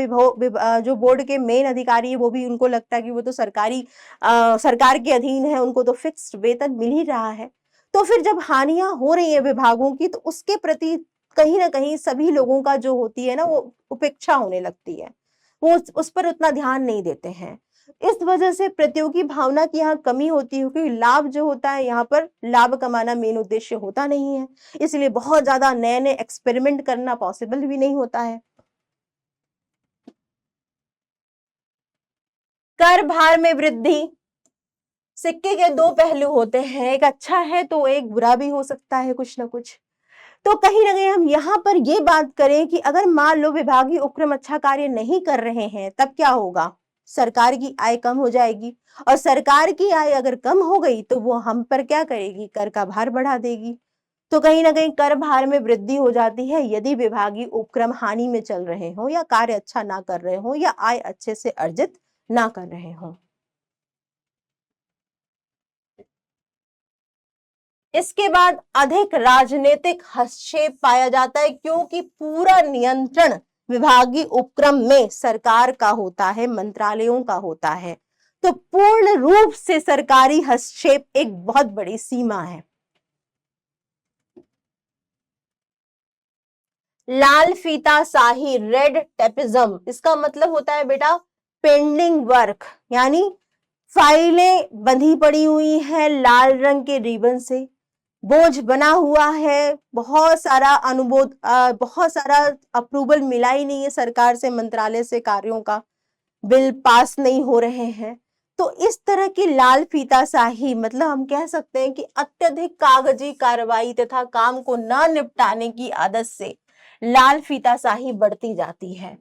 जो बोर्ड के मेन अधिकारी है वो भी, उनको लगता है कि वो तो सरकार के अधीन है, उनको तो फिक्स्ड वेतन मिल ही रहा है। तो फिर जब हानियां हो रही है विभागों की, तो उसके प्रति कहीं ना कहीं सभी लोगों का जो होती है ना, वो उपेक्षा होने लगती है, वो उस पर उतना ध्यान नहीं देते हैं। इस वजह से प्रतियोगी भावना की यहाँ कमी होती है, क्योंकि लाभ जो होता है, यहाँ पर लाभ कमाना मेन उद्देश्य होता नहीं है, इसलिए बहुत ज्यादा नए नए एक्सपेरिमेंट करना पॉसिबल भी नहीं होता है। कर भार में वृद्धि। सिक्के के दो पहलू होते हैं, एक अच्छा है तो एक बुरा भी हो सकता है कुछ ना कुछ। तो कहीं ना कहीं हम यहाँ पर ये बात करें कि अगर मान लो विभागीय उपक्रम अच्छा कार्य नहीं कर रहे हैं, तब क्या होगा? सरकार की आय कम हो जाएगी, और सरकार की आय अगर कम हो गई तो वो हम पर क्या करेगी? कर का भार बढ़ा देगी। तो कहीं ना कहीं कर भार में वृद्धि हो जाती है, यदि विभागीय उपक्रम हानि में चल रहे हो, या कार्य अच्छा ना कर रहे हो, या आय अच्छे से अर्जित ना कर रहे हो। इसके बाद अधिक राजनीतिक हस्तक्षेप पाया जाता है, क्योंकि पूरा नियंत्रण विभागीय उपक्रम में सरकार का होता है, मंत्रालयों का होता है। तो पूर्ण रूप से सरकारी हस्तक्षेप एक बहुत बड़ी सीमा है। लाल फीता शाही, रेड टेपिज्म, इसका मतलब होता है बेटा पेंडिंग वर्क, यानी फाइलें बंधी पड़ी हुई है लाल रंग के रिबन से, बोझ बना हुआ है, बहुत सारा अनुमोद बहुत सारा अप्रूवल मिला ही नहीं है सरकार से, मंत्रालय से, कार्यों का बिल पास नहीं हो रहे हैं। तो इस तरह की लाल फीताशाही, मतलब हम कह सकते हैं कि अत्यधिक कागजी कार्रवाई तथा काम को न निपटाने की आदत से लाल फीताशाही बढ़ती जाती है,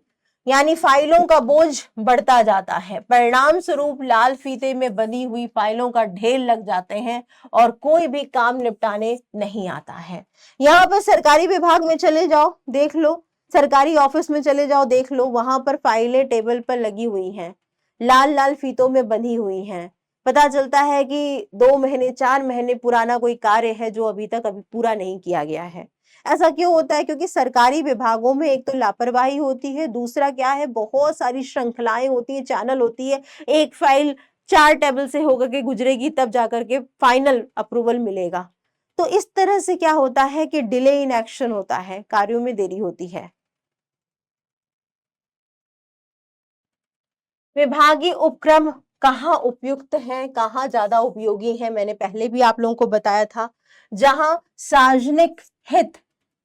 यानी फाइलों का बोझ बढ़ता जाता है। परिणाम स्वरूप लाल फीते में बंधी हुई फाइलों का ढेर लग जाते हैं और कोई भी काम निपटाने नहीं आता है। यहाँ पर सरकारी विभाग में चले जाओ देख लो, सरकारी ऑफिस में चले जाओ देख लो, वहां पर फाइलें टेबल पर लगी हुई हैं, लाल लाल फीतों में बंधी हुई हैं। पता चलता है कि 2 महीने 4 महीने पुराना कोई कार्य है जो अभी पूरा नहीं किया गया है। ऐसा क्यों होता है? क्योंकि सरकारी विभागों में एक तो लापरवाही होती है, दूसरा क्या है, बहुत सारी श्रृंखलाएं होती है, चैनल होती है, एक फाइल 4 टेबल से होकर के गुजरेगी, तब जाकर के फाइनल अप्रूवल मिलेगा। तो इस तरह से क्या होता है कि डिले इन एक्शन होता है, कार्यों में देरी होती है। विभागीय उपक्रम कहाँ उपयुक्त है, कहाँ ज्यादा उपयोगी है, मैंने पहले भी आप लोगों को बताया था। जहां सार्वजनिक हित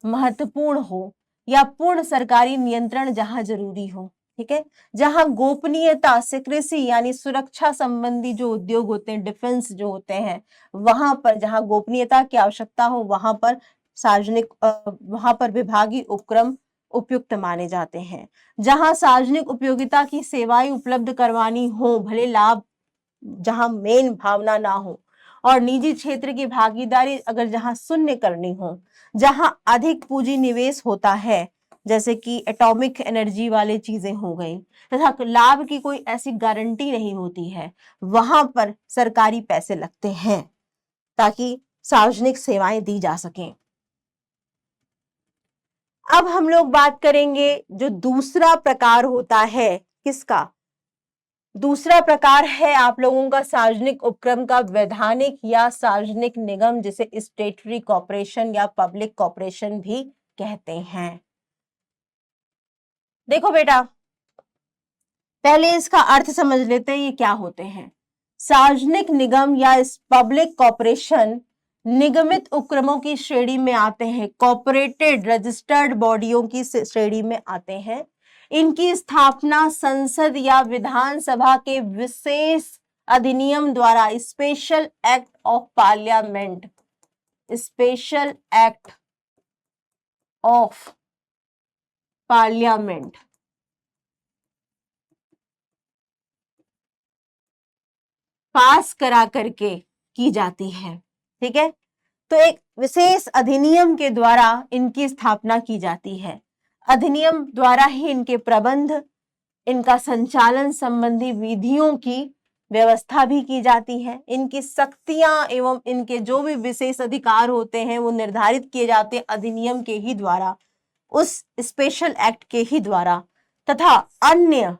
महत्वपूर्ण हो, या पूर्ण सरकारी नियंत्रण जहां जरूरी हो, ठीक है, जहां गोपनीयता, सिक्रेसी यानी सुरक्षा संबंधी जो उद्योग होते हैं, डिफेंस जो होते हैं, वहां पर जहां गोपनीयता की आवश्यकता हो, वहां पर सार्वजनिक वहां पर विभागीय उपक्रम उपयुक्त माने जाते हैं। जहां सार्वजनिक उपयोगिता की सेवाएं उपलब्ध करवानी हो, भले लाभ जहां मेन भावना ना हो, और निजी क्षेत्र की भागीदारी अगर जहां शून्य करनी हो, जहां अधिक पूंजी निवेश होता है, जैसे कि एटॉमिक एनर्जी वाले चीजें हो गई, तथा लाभ की कोई ऐसी गारंटी नहीं होती है, वहां पर सरकारी पैसे लगते हैं ताकि सार्वजनिक सेवाएं दी जा सकें। अब हम लोग बात करेंगे जो दूसरा प्रकार होता है, किसका? दूसरा प्रकार है आप लोगों का सार्वजनिक उपक्रम का वैधानिक या सार्वजनिक निगम, जिसे स्टेटरी कॉर्पोरेशन या पब्लिक कॉर्पोरेशन भी कहते हैं। देखो बेटा, पहले इसका अर्थ समझ लेते हैं ये क्या होते हैं। सार्वजनिक निगम या पब्लिक कॉर्पोरेशन निगमित उपक्रमों की श्रेणी में आते हैं, कॉर्पोरेटेड रजिस्टर्ड बॉडियों की श्रेणी में आते हैं। इनकी स्थापना संसद या विधानसभा के विशेष अधिनियम द्वारा, special act of parliament, special act of parliament पास करा करके की जाती है। ठीक है, तो एक विशेष अधिनियम के द्वारा इनकी स्थापना की जाती है। अधिनियम द्वारा ही इनके प्रबंध, इनका संचालन संबंधी विधियों की व्यवस्था भी की जाती है। इनकी शक्तियां एवं इनके जो भी विशेष अधिकार होते हैं वो निर्धारित किए जाते हैं अधिनियम के ही द्वारा, उस स्पेशल एक्ट के ही द्वारा, तथा अन्य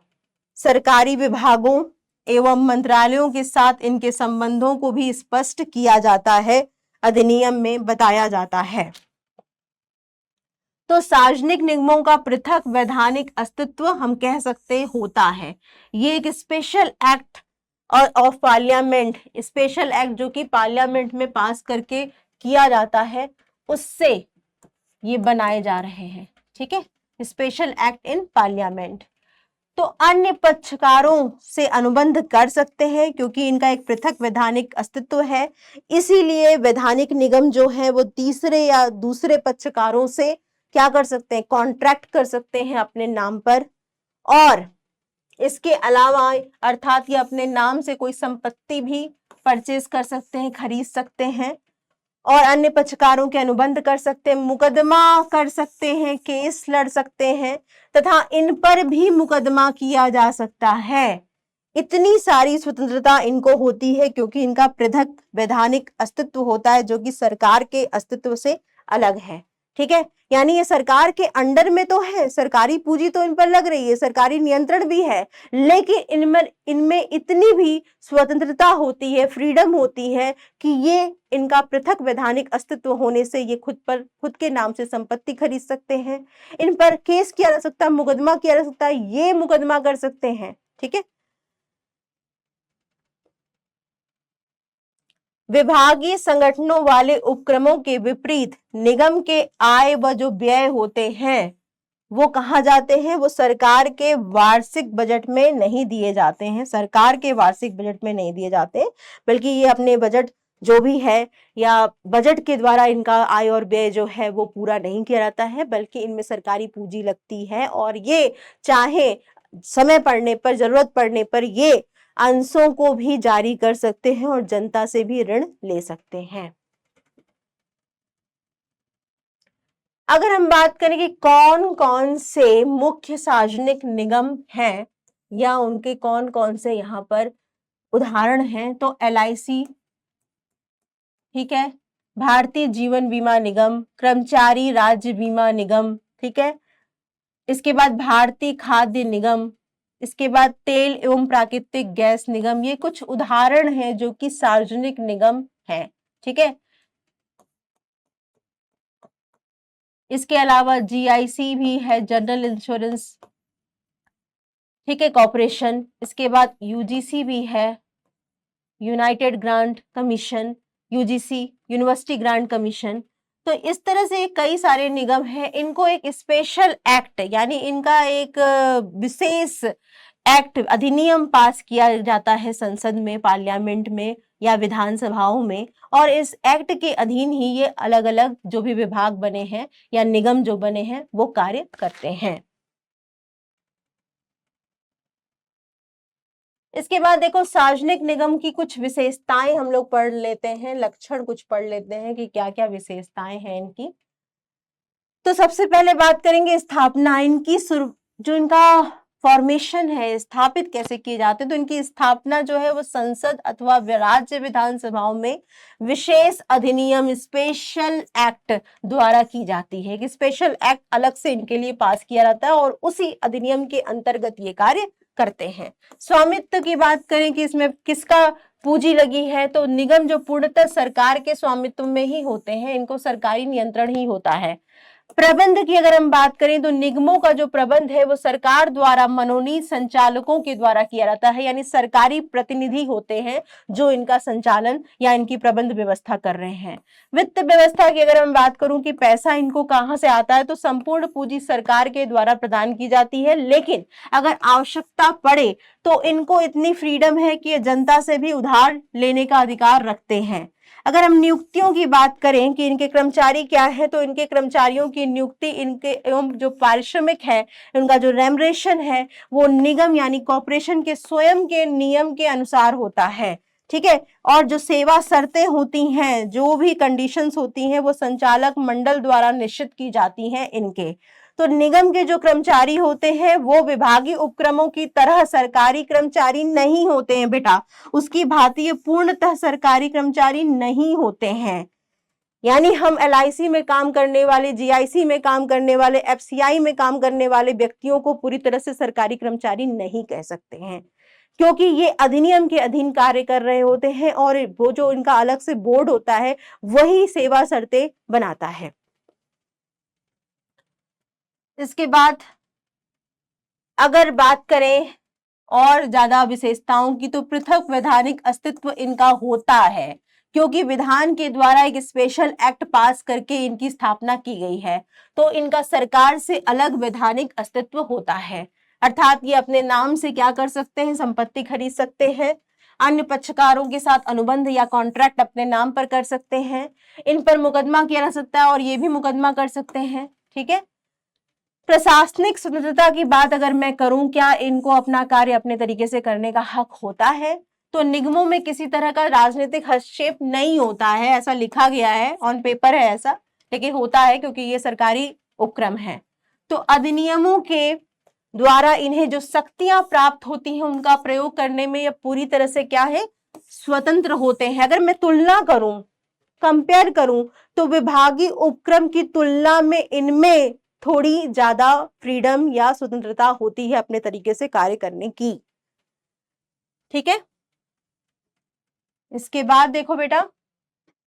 सरकारी विभागों एवं मंत्रालयों के साथ इनके संबंधों को भी स्पष्ट किया जाता है, अधिनियम में बताया जाता है। तो सार्वजनिक निगमों का पृथक वैधानिक अस्तित्व हम कह सकते होता है। ये एक स्पेशल एक्ट और ऑफ पार्लियामेंट, स्पेशल एक्ट जो कि पार्लियामेंट में पास करके किया जाता है, उससे ये बनाए जा रहे हैं। ठीक है, स्पेशल एक्ट इन पार्लियामेंट। तो अन्य पक्षकारों से अनुबंध कर सकते हैं क्योंकि इनका एक पृथक वैधानिक अस्तित्व है, इसीलिए वैधानिक निगम जो है वो तीसरे या दूसरे पक्षकारों से क्या कर सकते हैं, कॉन्ट्रैक्ट कर सकते हैं अपने नाम पर, और इसके अलावा अर्थात ये अपने नाम से कोई संपत्ति भी परचेज कर सकते हैं, खरीद सकते हैं, और अन्य पक्षकारों के अनुबंध कर सकते हैं, मुकदमा कर सकते हैं, केस लड़ सकते हैं, तथा इन पर भी मुकदमा किया जा सकता है। इतनी सारी स्वतंत्रता इनको होती है क्योंकि इनका पृथक वैधानिक अस्तित्व होता है जो कि सरकार के अस्तित्व से अलग है। ठीक है, यानी ये सरकार के अंडर में तो है, सरकारी पूंजी तो इन पर लग रही है, सरकारी नियंत्रण भी है, लेकिन इनमें इतनी भी स्वतंत्रता होती है, फ्रीडम होती है कि ये इनका पृथक वैधानिक अस्तित्व होने से ये खुद के नाम से संपत्ति खरीद सकते हैं, इन पर केस किया जा सकता है, मुकदमा किया जा सकता है, ये मुकदमा कर सकते हैं। ठीक है, विभागीय संगठनों वाले उपक्रमों के विपरीत निगम के आय व जो व्यय होते हैं वो कहाँ जाते हैं, वो सरकार के वार्षिक बजट में नहीं दिए जाते हैं, सरकार के वार्षिक बजट में नहीं दिए जाते, बल्कि ये अपने बजट जो भी है या बजट के द्वारा इनका आय और व्यय जो है वो पूरा नहीं किया जाता है, बल्कि इनमें सरकारी पूंजी लगती है और ये चाहे समय पड़ने पर, जरूरत पड़ने पर ये अंशों को भी जारी कर सकते हैं और जनता से भी ऋण ले सकते हैं। अगर हम बात करें कि कौन कौन से मुख्य सार्वजनिक निगम हैं या उनके कौन कौन से यहाँ पर उदाहरण हैं, तो LIC, ठीक है, भारतीय जीवन बीमा निगम, कर्मचारी राज्य बीमा निगम, ठीक है, इसके बाद भारतीय खाद्य निगम, इसके बाद तेल एवं प्राकृतिक गैस निगम। ये कुछ उदाहरण हैं जो कि सार्वजनिक निगम हैं। ठीक है, इसके अलावा GIC भी है, जनरल इंश्योरेंस, ठीक है, कॉर्पोरेशन। इसके बाद UGC भी है, United grant commission, UGC, university grant commission. तो इस तरह से कई सारे निगम हैं, इनको एक स्पेशल एक्ट यानी इनका एक विशेष एक्ट, अधिनियम पास किया जाता है संसद में, पार्लियामेंट में, या विधानसभाओं में, और इस एक्ट के अधीन ही ये अलग अलग जो भी विभाग बने हैं या निगम जो बने हैं वो कार्य करते हैं। इसके बाद देखो सार्वजनिक निगम की कुछ विशेषताएं हम लोग पढ़ लेते हैं, लक्षण कुछ पढ़ लेते हैं कि क्या क्या विशेषताएं हैं इनकी। तो सबसे पहले बात करेंगे स्थापना। इनकी जो इनका फॉर्मेशन है, स्थापित कैसे किए जाते हैं, तो इनकी स्थापना जो है वो संसद अथवा राज्य विधानसभाओं में विशेष अधिनियम स्पेशल एक्ट द्वारा की जाती है। कि स्पेशल एक्ट अलग से इनके लिए पास किया जाता है और उसी अधिनियम के अंतर्गत ये कार्य करते हैं। स्वामित्व की बात करें कि इसमें किसका पूंजी लगी है, तो निगम जो पूर्णतः सरकार के स्वामित्व में ही होते हैं, इनको सरकारी नियंत्रण ही होता है। प्रबंध की अगर हम बात करें तो निगमों का जो प्रबंध है वो सरकार द्वारा मनोनीत संचालकों के द्वारा किया जाता है, यानी सरकारी प्रतिनिधि होते हैं जो इनका संचालन या इनकी प्रबंध व्यवस्था कर रहे हैं। वित्त व्यवस्था की अगर हम बात करूं कि पैसा इनको कहां से आता है, तो संपूर्ण पूंजी सरकार के द्वारा प्रदान की जाती है, लेकिन अगर आवश्यकता पड़े तो इनको इतनी फ्रीडम है कि ये जनता से भी उधार लेने का अधिकार रखते हैं। अगर हम नियुक्तियों की बात करें कि इनके कर्मचारी क्या है, तो इनके कर्मचारियों की नियुक्ति इनके एवं जो पारिश्रमिक है, उनका जो रेमरेशन है, वो निगम यानी कॉर्पोरेशन के स्वयं के नियम के अनुसार होता है। ठीक है। और जो सेवा शर्तें होती हैं, जो भी कंडीशंस होती हैं, वो संचालक मंडल द्वारा निश्चित की जाती हैं इनके। तो निगम के जो कर्मचारी होते हैं वो विभागीय उपक्रमों की तरह सरकारी कर्मचारी नहीं होते हैं बेटा, उसकी भांति ये पूर्णतः सरकारी कर्मचारी नहीं होते हैं। यानी हम LIC में काम करने वाले, GIC में काम करने वाले, FCI में काम करने वाले व्यक्तियों को पूरी तरह से सरकारी कर्मचारी नहीं कह सकते हैं, क्योंकि ये अधिनियम के अधीन कार्य कर रहे होते हैं और वो जो इनका अलग से बोर्ड होता है वही सेवा शर्तें बनाता है। इसके बाद अगर बात करें और ज्यादा विशेषताओं की, तो पृथक वैधानिक अस्तित्व इनका होता है, क्योंकि विधान के द्वारा एक स्पेशल एक्ट पास करके इनकी स्थापना की गई है, तो इनका सरकार से अलग वैधानिक अस्तित्व होता है। अर्थात ये अपने नाम से क्या कर सकते हैं, संपत्ति खरीद सकते हैं, अन्य पक्षकारों के साथ अनुबंध या कॉन्ट्रैक्ट अपने नाम पर कर सकते हैं, इन पर मुकदमा किया जा सकता है और ये भी मुकदमा कर सकते हैं। ठीक है। प्रशासनिक स्वतंत्रता की बात अगर मैं करूं, क्या इनको अपना कार्य अपने तरीके से करने का हक होता है, तो निगमों में किसी तरह का राजनीतिक हस्तक्षेप नहीं होता है, ऐसा लिखा गया है, ऑन पेपर है ऐसा, लेकिन होता है क्योंकि ये सरकारी उपक्रम है। तो अधिनियमों के द्वारा इन्हें जो शक्तियां प्राप्त होती हैं उनका प्रयोग करने में ये पूरी तरह से क्या है, स्वतंत्र होते हैं। अगर मैं तुलना करूं, कंपेयर करूं, तो विभागीय उपक्रम की तुलना में इनमें थोड़ी ज्यादा फ्रीडम या स्वतंत्रता होती है अपने तरीके से कार्य करने की। ठीक है। इसके बाद देखो बेटा,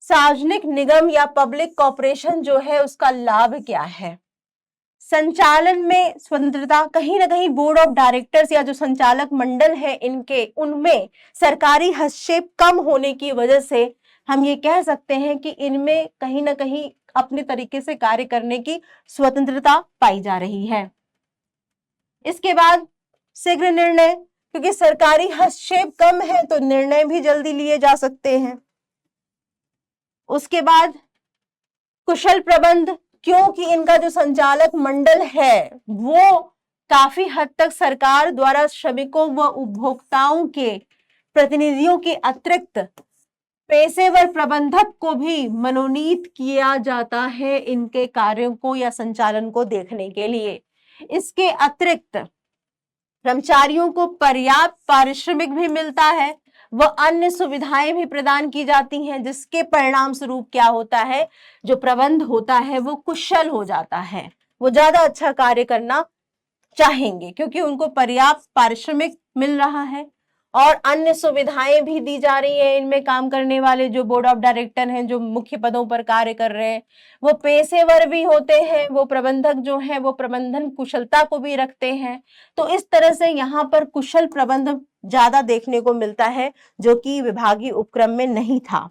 सार्वजनिक निगम या पब्लिक कॉर्पोरेशन जो है उसका लाभ क्या है। संचालन में स्वतंत्रता, कहीं ना कहीं बोर्ड ऑफ डायरेक्टर्स या जो संचालक मंडल है इनके, उनमें सरकारी हस्तक्षेप कम होने की वजह से हम ये कह सकते हैं कि इनमें कहीं ना कहीं अपने तरीके से कार्य करने की स्वतंत्रता पाई जा रही है। इसके बाद शीघ्र निर्णय, क्योंकि सरकारी हस्तक्षेप कम है तो निर्णय भी जल्दी लिए जा सकते हैं। उसके बाद कुशल प्रबंध, क्योंकि इनका जो संचालक मंडल है वो काफी हद तक सरकार द्वारा श्रमिकों व उपभोक्ताओं के प्रतिनिधियों के अतिरिक्त पेशेवर प्रबंधक को भी मनोनीत किया जाता है इनके कार्यों को या संचालन को देखने के लिए। इसके अतिरिक्त कर्मचारियों को पर्याप्त पारिश्रमिक भी मिलता है, व अन्य सुविधाएं भी प्रदान की जाती हैं, जिसके परिणाम स्वरूप क्या होता है, जो प्रबंध होता है वो कुशल हो जाता है, वो ज्यादा अच्छा कार्य करना चाहेंगे क्योंकि उनको पर्याप्त पारिश्रमिक मिल रहा है और अन्य सुविधाएं भी दी जा रही है। इनमें काम करने वाले जो बोर्ड ऑफ डायरेक्टर हैं, जो मुख्य पदों पर कार्य कर रहे हैं, वो पेशेवर भी होते हैं, वो प्रबंधक जो है वो प्रबंधन कुशलता को भी रखते हैं। तो इस तरह से यहाँ पर कुशल प्रबंध ज्यादा देखने को मिलता है, जो कि विभागीय उपक्रम में नहीं था।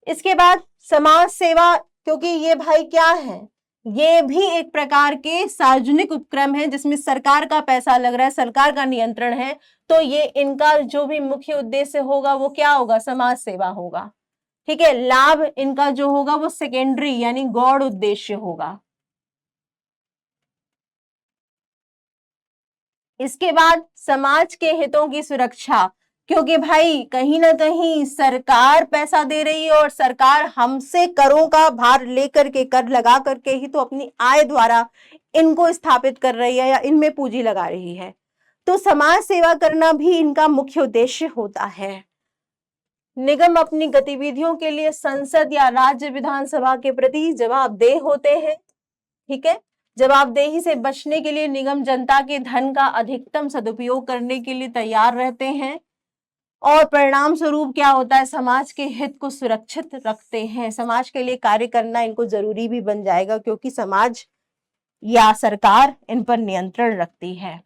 इसके बाद समाज सेवा, क्योंकि ये भाई क्या है, ये भी एक प्रकार के सार्वजनिक उपक्रम है जिसमें सरकार का पैसा लग रहा है, सरकार का नियंत्रण है। तो ये इनका जो भी मुख्य उद्देश्य होगा वो क्या होगा, समाज सेवा होगा। ठीक है, लाभ इनका जो होगा वो सेकेंडरी यानी गौड़ उद्देश्य होगा। इसके बाद समाज के हितों की सुरक्षा, क्योंकि भाई कहीं ना कहीं सरकार पैसा दे रही है और सरकार हमसे करों का भार लेकर के, कर लगा करके ही तो अपनी आय द्वारा इनको स्थापित कर रही है या इनमें पूंजी लगा रही है। तो समाज सेवा करना भी इनका मुख्य उद्देश्य होता है। निगम अपनी गतिविधियों के लिए संसद या राज्य विधानसभा के प्रति जवाबदेह होते हैं। ठीक है, जवाबदेही से बचने के लिए निगम जनता के धन का अधिकतम सदुपयोग करने के लिए तैयार रहते हैं और परिणाम स्वरूप क्या होता है, समाज के हित को सुरक्षित रखते हैं। समाज के लिए कार्य करना इनको जरूरी भी बन जाएगा क्योंकि समाज या सरकार इन पर नियंत्रण रखती है।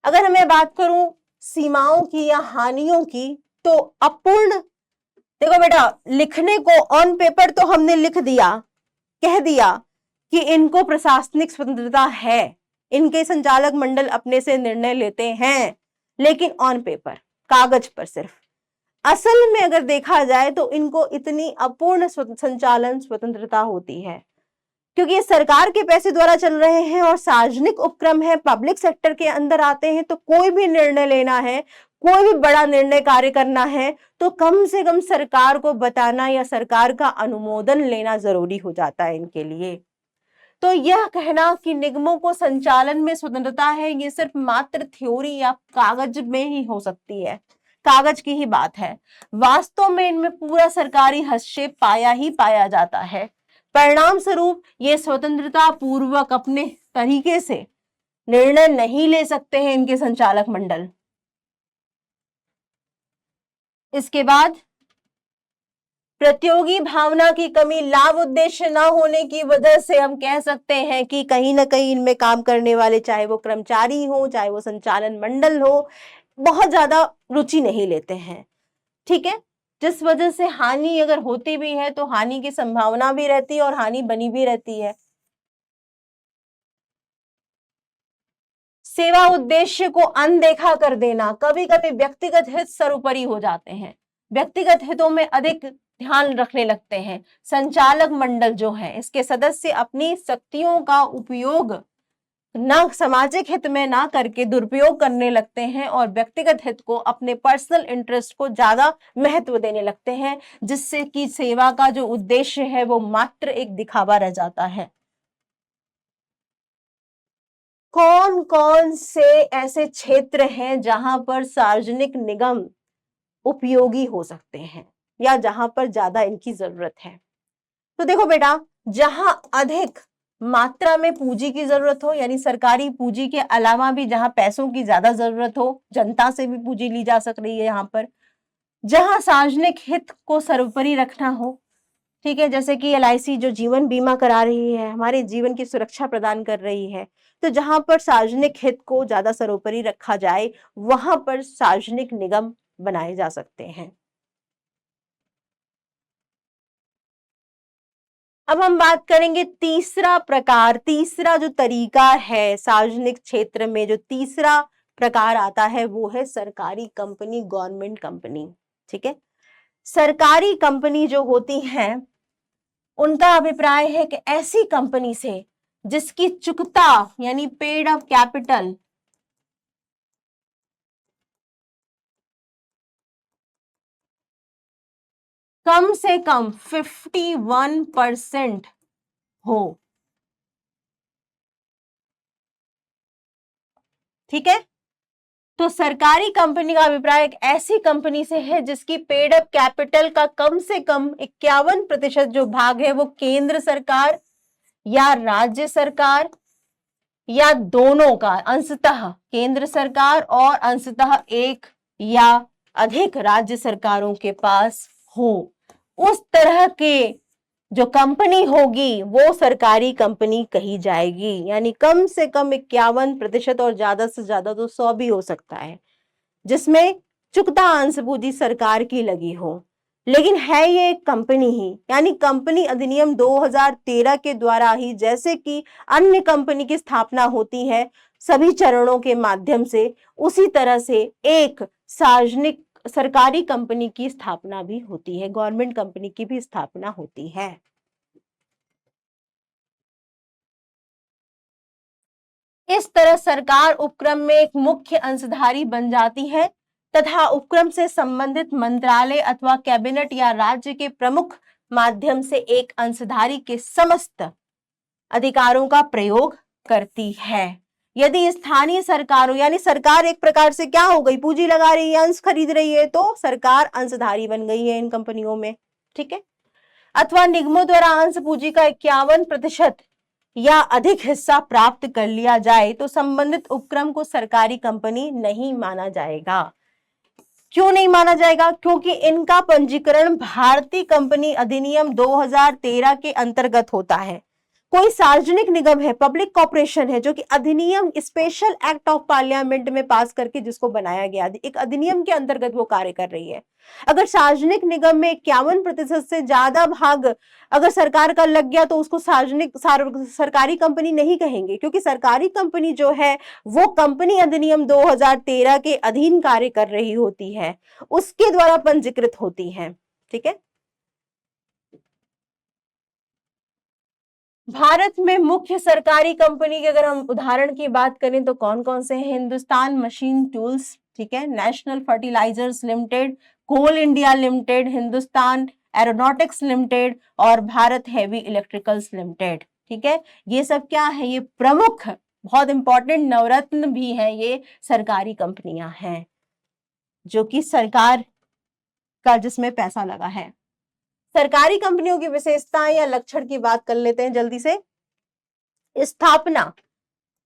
अगर मैं बात करूं सीमाओं की या हानियों की, तो अपूर्ण, देखो बेटा, लिखने को ऑन पेपर तो हमने लिख दिया, कह दिया कि इनको प्रशासनिक स्वतंत्रता है, इनके संचालक मंडल अपने से निर्णय लेते हैं, लेकिन ऑन पेपर, कागज पर सिर्फ। असल में अगर देखा जाए तो इनको इतनी अपूर्ण संचालन स्वतंत्रता होती है क्योंकि ये सरकार के पैसे द्वारा चल रहे हैं और सार्वजनिक उपक्रम है, पब्लिक सेक्टर के अंदर आते हैं। तो कोई भी निर्णय लेना है, कोई भी बड़ा निर्णय कार्य करना है, तो कम से कम सरकार को बताना या सरकार का अनुमोदन लेना जरूरी हो जाता है इनके लिए। तो यह कहना कि निगमों को संचालन में स्वतंत्रता है, ये सिर्फ मात्र थ्योरी या कागज में ही हो सकती है, कागज की ही बात है। वास्तव में इनमें पूरा सरकारी हस्तक्षेप पाया जाता है। परिणाम स्वरूप ये स्वतंत्रता पूर्वक अपने तरीके से निर्णय नहीं ले सकते हैं इनके संचालक मंडल। इसके बाद प्रतियोगी भावना की कमी, लाभ उद्देश्य ना होने की वजह से हम कह सकते हैं कि कहीं ना कहीं इनमें काम करने वाले, चाहे वो कर्मचारी हो चाहे वो संचालन मंडल हो, बहुत ज्यादा रुचि नहीं लेते हैं। ठीक है, जिस वजह से हानि अगर होती भी है तो हानि की संभावना भी रहती है और हानि बनी भी रहती है। सेवा उद्देश्य को अनदेखा कर देना, कभी कभी व्यक्तिगत हित सर्वोपरि हो जाते हैं, व्यक्तिगत हितों में अधिक ध्यान रखने लगते हैं। संचालक मंडल जो है इसके सदस्य अपनी शक्तियों का उपयोग ना सामाजिक हित में ना करके दुरुपयोग करने लगते हैं और व्यक्तिगत हित को, अपने पर्सनल इंटरेस्ट को ज्यादा महत्व देने लगते हैं, जिससे कि सेवा का जो उद्देश्य है वो मात्र एक दिखावा रह जाता है। कौन कौन से ऐसे क्षेत्र हैं जहां पर सार्वजनिक निगम उपयोगी हो सकते हैं या जहां पर ज्यादा इनकी जरूरत है? तो देखो बेटा, जहां अधिक मात्रा में पूंजी की जरूरत हो, यानी सरकारी पूंजी के अलावा भी जहां पैसों की ज्यादा जरूरत हो, जनता से भी पूंजी ली जा सक रही है यहाँ पर, जहां सार्वजनिक हित को सर्वोपरि रखना हो। ठीक है, जैसे कि LIC जो जीवन बीमा करा रही है, हमारे जीवन की सुरक्षा प्रदान कर रही है, तो जहां पर सार्वजनिक हित को ज्यादा सर्वोपरि रखा जाए वहां पर सार्वजनिक निगम बनाए जा सकते हैं। अब हम बात करेंगे तीसरा प्रकार, तीसरा जो तरीका है सार्वजनिक क्षेत्र में, जो तीसरा प्रकार आता है वो है सरकारी कंपनी, गवर्नमेंट कंपनी। ठीक है, सरकारी कंपनी जो होती हैं उनका अभिप्राय है कि ऐसी कंपनी से जिसकी चुकता यानी पेड अप कैपिटल कम से कम 51% हो। ठीक है, तो सरकारी कंपनी का अभिप्राय एक ऐसी कंपनी से है जिसकी पेड अप कैपिटल का कम से कम 51% जो भाग है वो केंद्र सरकार या राज्य सरकार या दोनों का, अंशतः केंद्र सरकार और अंशतः एक या अधिक राज्य सरकारों के पास हो। उस तरह के जो कंपनी होगी वो सरकारी कंपनी कही जाएगी। यानी कम से कम 51% और ज्यादा से ज्यादा तो 100 भी हो सकता है, जिसमें चुकता अंश पूंजी सरकार की लगी हो, लेकिन है ये एक कंपनी ही, यानी कंपनी अधिनियम 2013 के द्वारा ही, जैसे कि अन्य कंपनी की स्थापना होती है सभी चरणों के माध्यम से, उसी तरह से एक सार्वजनिक सरकारी कंपनी की स्थापना भी होती है, गवर्नमेंट कंपनी की भी स्थापना होती है। इस तरह सरकार उपक्रम में एक मुख्य अंशधारी बन जाती है तथा उपक्रम से संबंधित मंत्रालय अथवा कैबिनेट या राज्य के प्रमुख माध्यम से एक अंशधारी के समस्त अधिकारों का प्रयोग करती है। यदि स्थानीय सरकारों, यानी सरकार एक प्रकार से क्या हो गई, पूंजी लगा रही है, अंश खरीद रही है, तो सरकार अंशधारी बन गई है इन कंपनियों में, ठीक है। अथवा निगमों द्वारा अंश पूंजी का 51% या अधिक हिस्सा प्राप्त कर लिया जाए तो संबंधित उपक्रम को सरकारी कंपनी नहीं माना जाएगा। क्यों नहीं माना जाएगा? क्योंकि इनका पंजीकरण भारतीय कंपनी अधिनियम 2013 के अंतर्गत होता है। कोई सार्वजनिक निगम है, पब्लिक कॉर्पोरेशन है, जो कि अधिनियम स्पेशल एक्ट ऑफ पार्लियामेंट में पास करके जिसको बनाया गया, एक अधिनियम के अंतर्गत वो कार्य कर रही है। अगर सार्वजनिक निगम में 51% से ज्यादा भाग अगर सरकार का लग गया तो उसको सरकारी कंपनी नहीं कहेंगे, क्योंकि सरकारी कंपनी जो है वो कंपनी अधिनियम 2013 के अधीन कार्य कर रही होती है, उसके द्वारा पंजीकृत होती है, ठीक है। भारत में मुख्य सरकारी कंपनी के अगर हम उदाहरण की बात करें तो कौन कौन से हैं? हिंदुस्तान मशीन टूल्स, ठीक है, national fertilisers limited, coal India limited, Hindustan aeronautics limited और भारत हेवी इलेक्ट्रिकल्स लिमिटेड, ठीक है। ये सब क्या है? ये प्रमुख, बहुत इंपॉर्टेंट नवरत्न भी हैं, ये सरकारी कंपनियां हैं जो कि सरकार का जिसमें पैसा लगा है। सरकारी कंपनियों की विशेषताएं या लक्षण की बात कर लेते हैं जल्दी से। स्थापना,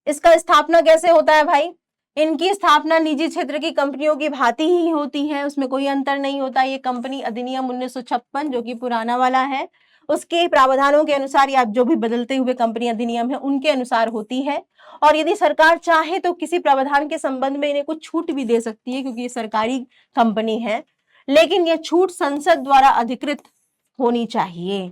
इसका स्थापना कैसे होता है भाई? इनकी स्थापना निजी क्षेत्र की कंपनियों की भांति ही होती है, उसमें कोई अंतर नहीं होता। ये कंपनी अधिनियम 1956 जो कि पुराना वाला है, उसके प्रावधानों के अनुसार या जो भी बदलते हुए कंपनी अधिनियम है उनके अनुसार होती है। और यदि सरकार चाहे तो किसी प्रावधान के संबंध में इन्हें कुछ छूट भी दे सकती है, क्योंकि ये सरकारी कंपनी है, लेकिन यह छूट संसद द्वारा अधिकृत होनी चाहिए।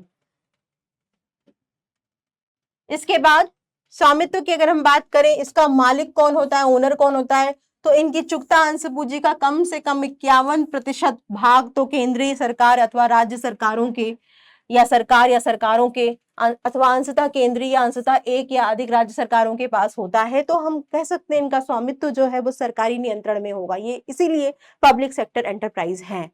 इसके बाद स्वामित्व की अगर हम बात करें, इसका मालिक कौन होता है, ओनर कौन होता है, तो इनकी चुकता अंश पूंजी का कम से कम 51% भाग तो केंद्रीय सरकार अथवा राज्य सरकारों के या सरकार या सरकारों के अथवा अंशतः केंद्रीय या अंशतः एक या अधिक राज्य सरकारों के पास होता है। तो हम कह सकते हैं इनका स्वामित्व जो है वो सरकारी नियंत्रण में होगा, ये इसीलिए पब्लिक सेक्टर एंटरप्राइज है।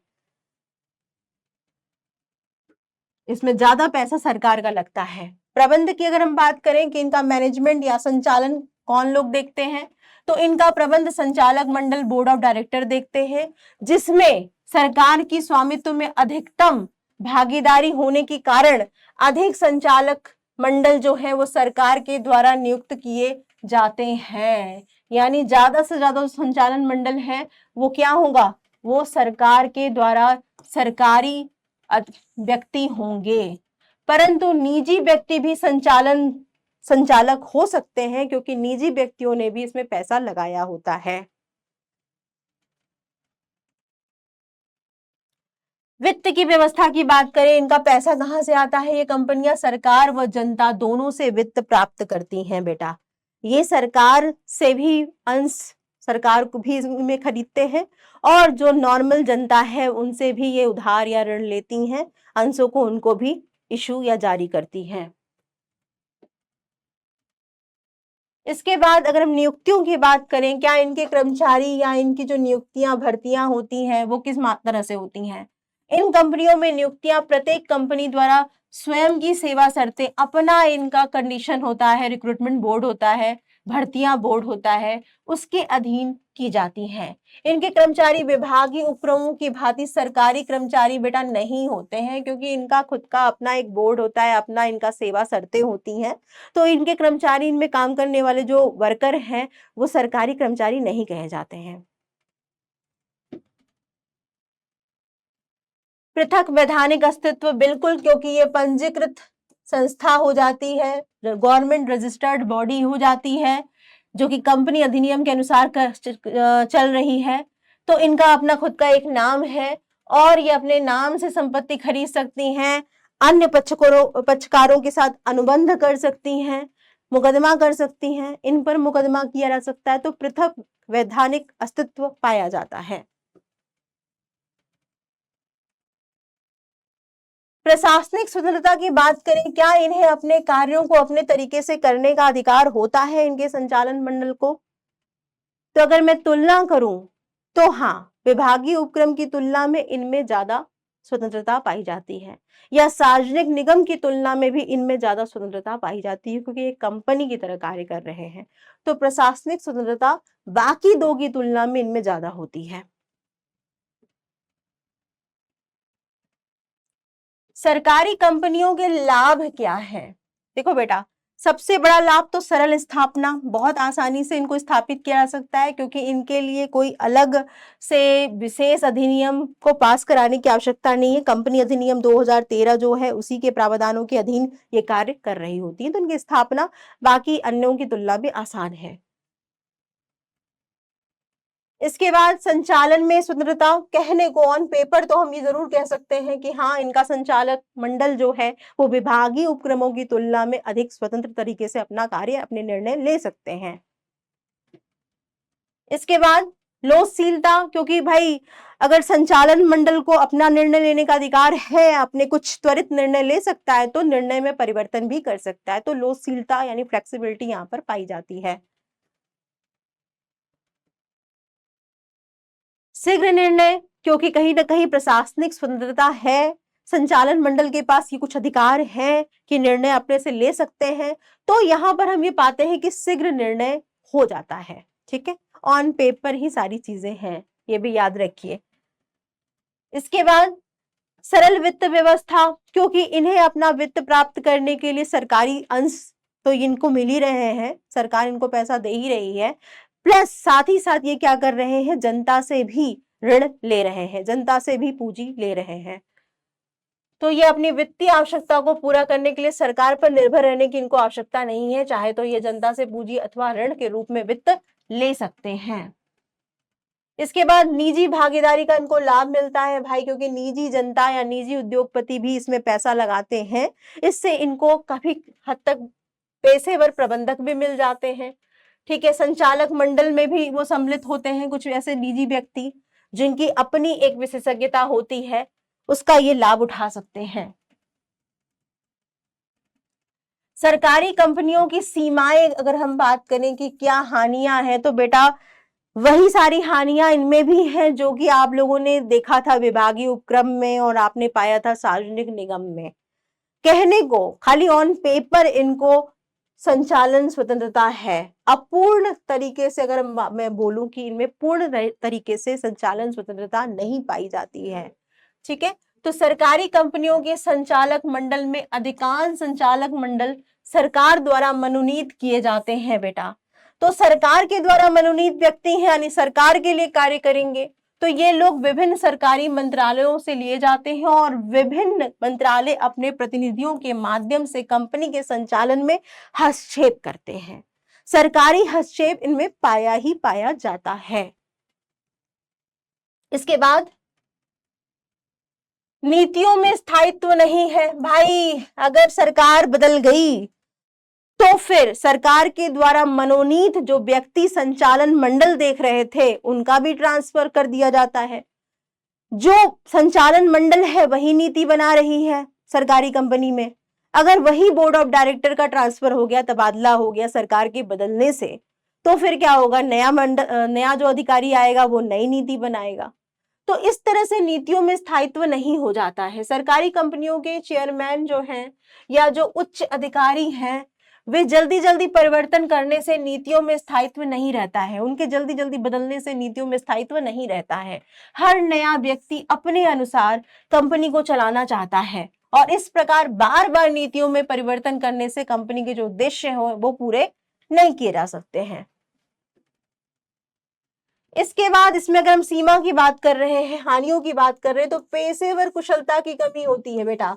इसमें ज्यादा पैसा सरकार का लगता है। प्रबंध की अगर हम बात करें कि इनका मैनेजमेंट या संचालन कौन लोग देखते हैं, तो इनका प्रबंध संचालक मंडल, बोर्ड ऑफ डायरेक्टर देखते हैं, जिसमें सरकार की स्वामित्व में अधिकतम भागीदारी होने के कारण अधिक संचालक मंडल जो है वो सरकार के द्वारा नियुक्त किए जाते हैं। यानी ज्यादा से ज्यादा संचालन मंडल है वो क्या होगा? वो सरकार के द्वारा सरकारी व्यक्ति होंगे। परंतु निजी व्यक्ति भी संचालक हो सकते हैं, क्योंकि निजी व्यक्तियों ने भी इसमें पैसा लगाया होता है। वित्त की व्यवस्था की बात करें, इनका पैसा कहां से आता है? ये कंपनियां सरकार व जनता दोनों से वित्त प्राप्त करती हैं बेटा। ये सरकार से भी अंश सरकार को भी में खरीदते हैं और जो नॉर्मल जनता है उनसे भी ये उधार या ऋण लेती हैं, अंशों को उनको भी इशू या जारी करती हैं। इसके बाद अगर हम नियुक्तियों की बात करें, क्या इनके कर्मचारी या इनकी जो नियुक्तियां भर्तियां होती हैं वो किस तरह से होती हैं? इन कंपनियों में नियुक्तियां प्रत्येक कंपनी द्वारा स्वयं की सेवा शर्तें, अपना इनका कंडीशन होता है, रिक्रूटमेंट बोर्ड होता है, भर्तियां बोर्ड होता है, उसके अधीन की जाती हैं। इनके कर्मचारी विभागीय उपक्रमों की भांति सरकारी कर्मचारी बेटा नहीं होते हैं, क्योंकि इनका खुद का अपना एक बोर्ड होता है, अपना इनका सेवा शर्तें होती हैं। तो इनके कर्मचारी, इनमें काम करने वाले जो वर्कर हैं वो सरकारी कर्मचारी नहीं कहे जाते हैं। पृथक वैधानिक अस्तित्व, बिल्कुल, क्योंकि ये पंजीकृत संस्था हो जाती है, गवर्नमेंट रजिस्टर्ड बॉडी हो जाती है, जो कि कंपनी अधिनियम के अनुसार चल रही है। तो इनका अपना खुद का एक नाम है और ये अपने नाम से संपत्ति खरीद सकती हैं, अन्य पक्षकारों के साथ अनुबंध कर सकती हैं, मुकदमा कर सकती हैं, इन पर मुकदमा किया जा सकता है। तो पृथक वैधानिक अस्तित्व पाया जाता है। प्रशासनिक स्वतंत्रता की बात करें, क्या इन्हें अपने कार्यों को अपने तरीके से करने का अधिकार होता है इनके संचालन मंडल को? तो अगर मैं तुलना करूं तो हाँ, विभागीय उपक्रम की तुलना में इनमें ज्यादा स्वतंत्रता पाई जाती है, या सार्वजनिक निगम की तुलना में भी इनमें ज्यादा स्वतंत्रता पाई जाती है, क्योंकि ये कंपनी की तरह कार्य कर रहे हैं। तो प्रशासनिक स्वतंत्रता बाकी दो की तुलना में इनमें ज्यादा होती है। सरकारी कंपनियों के लाभ क्या है? देखो बेटा, सबसे बड़ा लाभ तो सरल स्थापना, बहुत आसानी से इनको स्थापित किया जा सकता है, क्योंकि इनके लिए कोई अलग से विशेष अधिनियम को पास कराने की आवश्यकता नहीं है। कंपनी अधिनियम 2013 जो है उसी के प्रावधानों के अधीन ये कार्य कर रही होती है, तो इनकी स्थापना बाकी अन्यों की तुलना में आसान है। इसके बाद संचालन में स्वतंत्रता, कहने को ऑन पेपर तो हम ये जरूर कह सकते हैं कि हाँ, इनका संचालक मंडल जो है वो विभागीय उपक्रमों की तुलना में अधिक स्वतंत्र तरीके से अपना कार्य, अपने निर्णय ले सकते हैं। इसके बाद लोकशीलता, क्योंकि भाई अगर संचालन मंडल को अपना निर्णय लेने का अधिकार है, अपने कुछ त्वरित निर्णय ले सकता है, तो निर्णय में परिवर्तन भी कर सकता है। तो लोकशीलता यानी फ्लेक्सिबिलिटी यहाँ पर पाई जाती है। शीघ्र निर्णय, क्योंकि कहीं ना कहीं प्रशासनिक स्वतंत्रता है, संचालन मंडल के पास ये कुछ अधिकार है कि निर्णय अपने से ले सकते हैं, तो यहां पर हम ये पाते हैं कि शीघ्र निर्णय हो जाता है। ठीक है, ऑन पेपर ही सारी चीजें हैं, ये भी याद रखिए। इसके बाद सरल वित्त व्यवस्था, क्योंकि इन्हें अपना वित्त प्राप्त करने के लिए सरकारी अंश तो इनको मिल ही रहे हैं, सरकार इनको पैसा दे ही रही है, प्लस साथ ही साथ ये क्या कर रहे हैं, जनता से भी ऋण ले रहे हैं, जनता से भी पूंजी ले रहे हैं। तो ये अपनी वित्तीय आवश्यकता को पूरा करने के लिए सरकार पर निर्भर रहने की इनको आवश्यकता नहीं है, चाहे तो ये जनता से पूंजी अथवा ऋण के रूप में वित्त ले सकते हैं। इसके बाद निजी भागीदारी का इनको लाभ मिलता है भाई, क्योंकि निजी जनता या निजी उद्योगपति भी इसमें पैसा लगाते हैं, इससे इनको काफी हद तक पेशेवर प्रबंधक भी मिल जाते हैं। ठीक है, संचालक मंडल में भी वो सम्मिलित होते हैं कुछ ऐसे निजी व्यक्ति जिनकी अपनी एक विशेषज्ञता होती है, उसका ये लाभ उठा सकते हैं। सरकारी कंपनियों की सीमाएं अगर हम बात करें कि क्या हानियां हैं, तो बेटा वही सारी हानियां इनमें भी हैं जो कि आप लोगों ने देखा था विभागीय उपक्रम में और आपने पाया था सार्वजनिक निगम में। कहने को खाली ऑन पेपर इनको संचालन स्वतंत्रता है, अपूर्ण तरीके से अगर मैं बोलूं कि इनमें पूर्ण तरीके से संचालन स्वतंत्रता नहीं पाई जाती है। ठीक है, तो सरकारी कंपनियों के संचालक मंडल में अधिकांश संचालक मंडल सरकार द्वारा मनोनीत किए जाते हैं बेटा। तो सरकार के द्वारा मनोनीत व्यक्ति हैं, यानी सरकार के लिए कार्य करेंगे, तो ये लोग विभिन्न सरकारी मंत्रालयों से लिए जाते हैं और विभिन्न मंत्रालय अपने प्रतिनिधियों के माध्यम से कंपनी के संचालन में हस्तक्षेप करते हैं। सरकारी हस्तक्षेप इनमें पाया ही पाया जाता है। इसके बाद नीतियों में स्थायित्व नहीं है भाई, अगर सरकार बदल गई तो फिर सरकार के द्वारा मनोनीत जो व्यक्ति संचालन मंडल देख रहे थे उनका भी ट्रांसफर कर दिया जाता है। जो संचालन मंडल है वही नीति बना रही है सरकारी कंपनी में, अगर वही बोर्ड ऑफ डायरेक्टर का ट्रांसफर हो गया, तबादला हो गया सरकार के बदलने से, तो फिर क्या होगा, नया जो अधिकारी आएगा वो नई नीति बनाएगा। तो इस तरह से नीतियों में स्थायित्व नहीं हो जाता है। सरकारी कंपनियों के चेयरमैन जो हैं या जो उच्च अधिकारी हैं, वे जल्दी जल्दी परिवर्तन करने से नीतियों में स्थायित्व नहीं रहता है, उनके जल्दी जल्दी बदलने से नीतियों में स्थायित्व नहीं रहता है। हर नया व्यक्ति अपने अनुसार कंपनी को चलाना चाहता है और इस प्रकार बार बार नीतियों में परिवर्तन करने से कंपनी के जो उद्देश्य हो वो पूरे नहीं किए जा सकते हैं। इसके बाद इसमें अगर हम सीमा की बात कर रहे हैं, हानियों की बात कर रहे हैं, तो पेशेवर कुशलता की कमी होती है बेटा।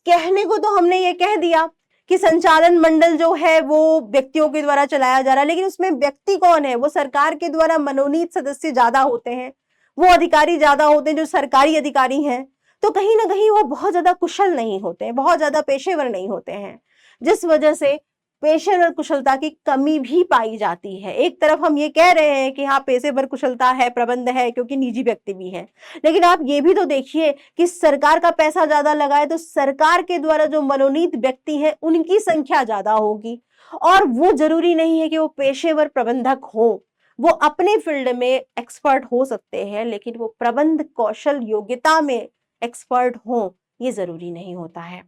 कहने को तो हमने ये कह दिया कि संचालन मंडल जो है वो व्यक्तियों के द्वारा चलाया जा रहा है, लेकिन उसमें व्यक्ति कौन है, वो सरकार के द्वारा मनोनीत सदस्य ज्यादा होते हैं, वो अधिकारी ज्यादा होते हैं जो सरकारी अधिकारी हैं, तो कहीं ना कहीं वो बहुत ज्यादा कुशल नहीं होते हैं, बहुत ज्यादा पेशेवर नहीं होते हैं, जिस वजह से पेशेवर कुशलता की कमी भी पाई जाती है। एक तरफ हम ये कह रहे हैं कि हाँ पेशेवर कुशलता है, प्रबंध है, क्योंकि निजी व्यक्ति भी है, लेकिन आप ये भी तो देखिए कि सरकार का पैसा ज्यादा लगा है तो सरकार के द्वारा जो मनोनीत व्यक्ति है उनकी संख्या ज्यादा होगी, और वो जरूरी नहीं है कि वो पेशेवर प्रबंधक हो, वो अपने फील्ड में एक्सपर्ट हो सकते हैं, लेकिन वो प्रबंध कौशल योग्यता में एक्सपर्ट हो ये जरूरी नहीं होता है।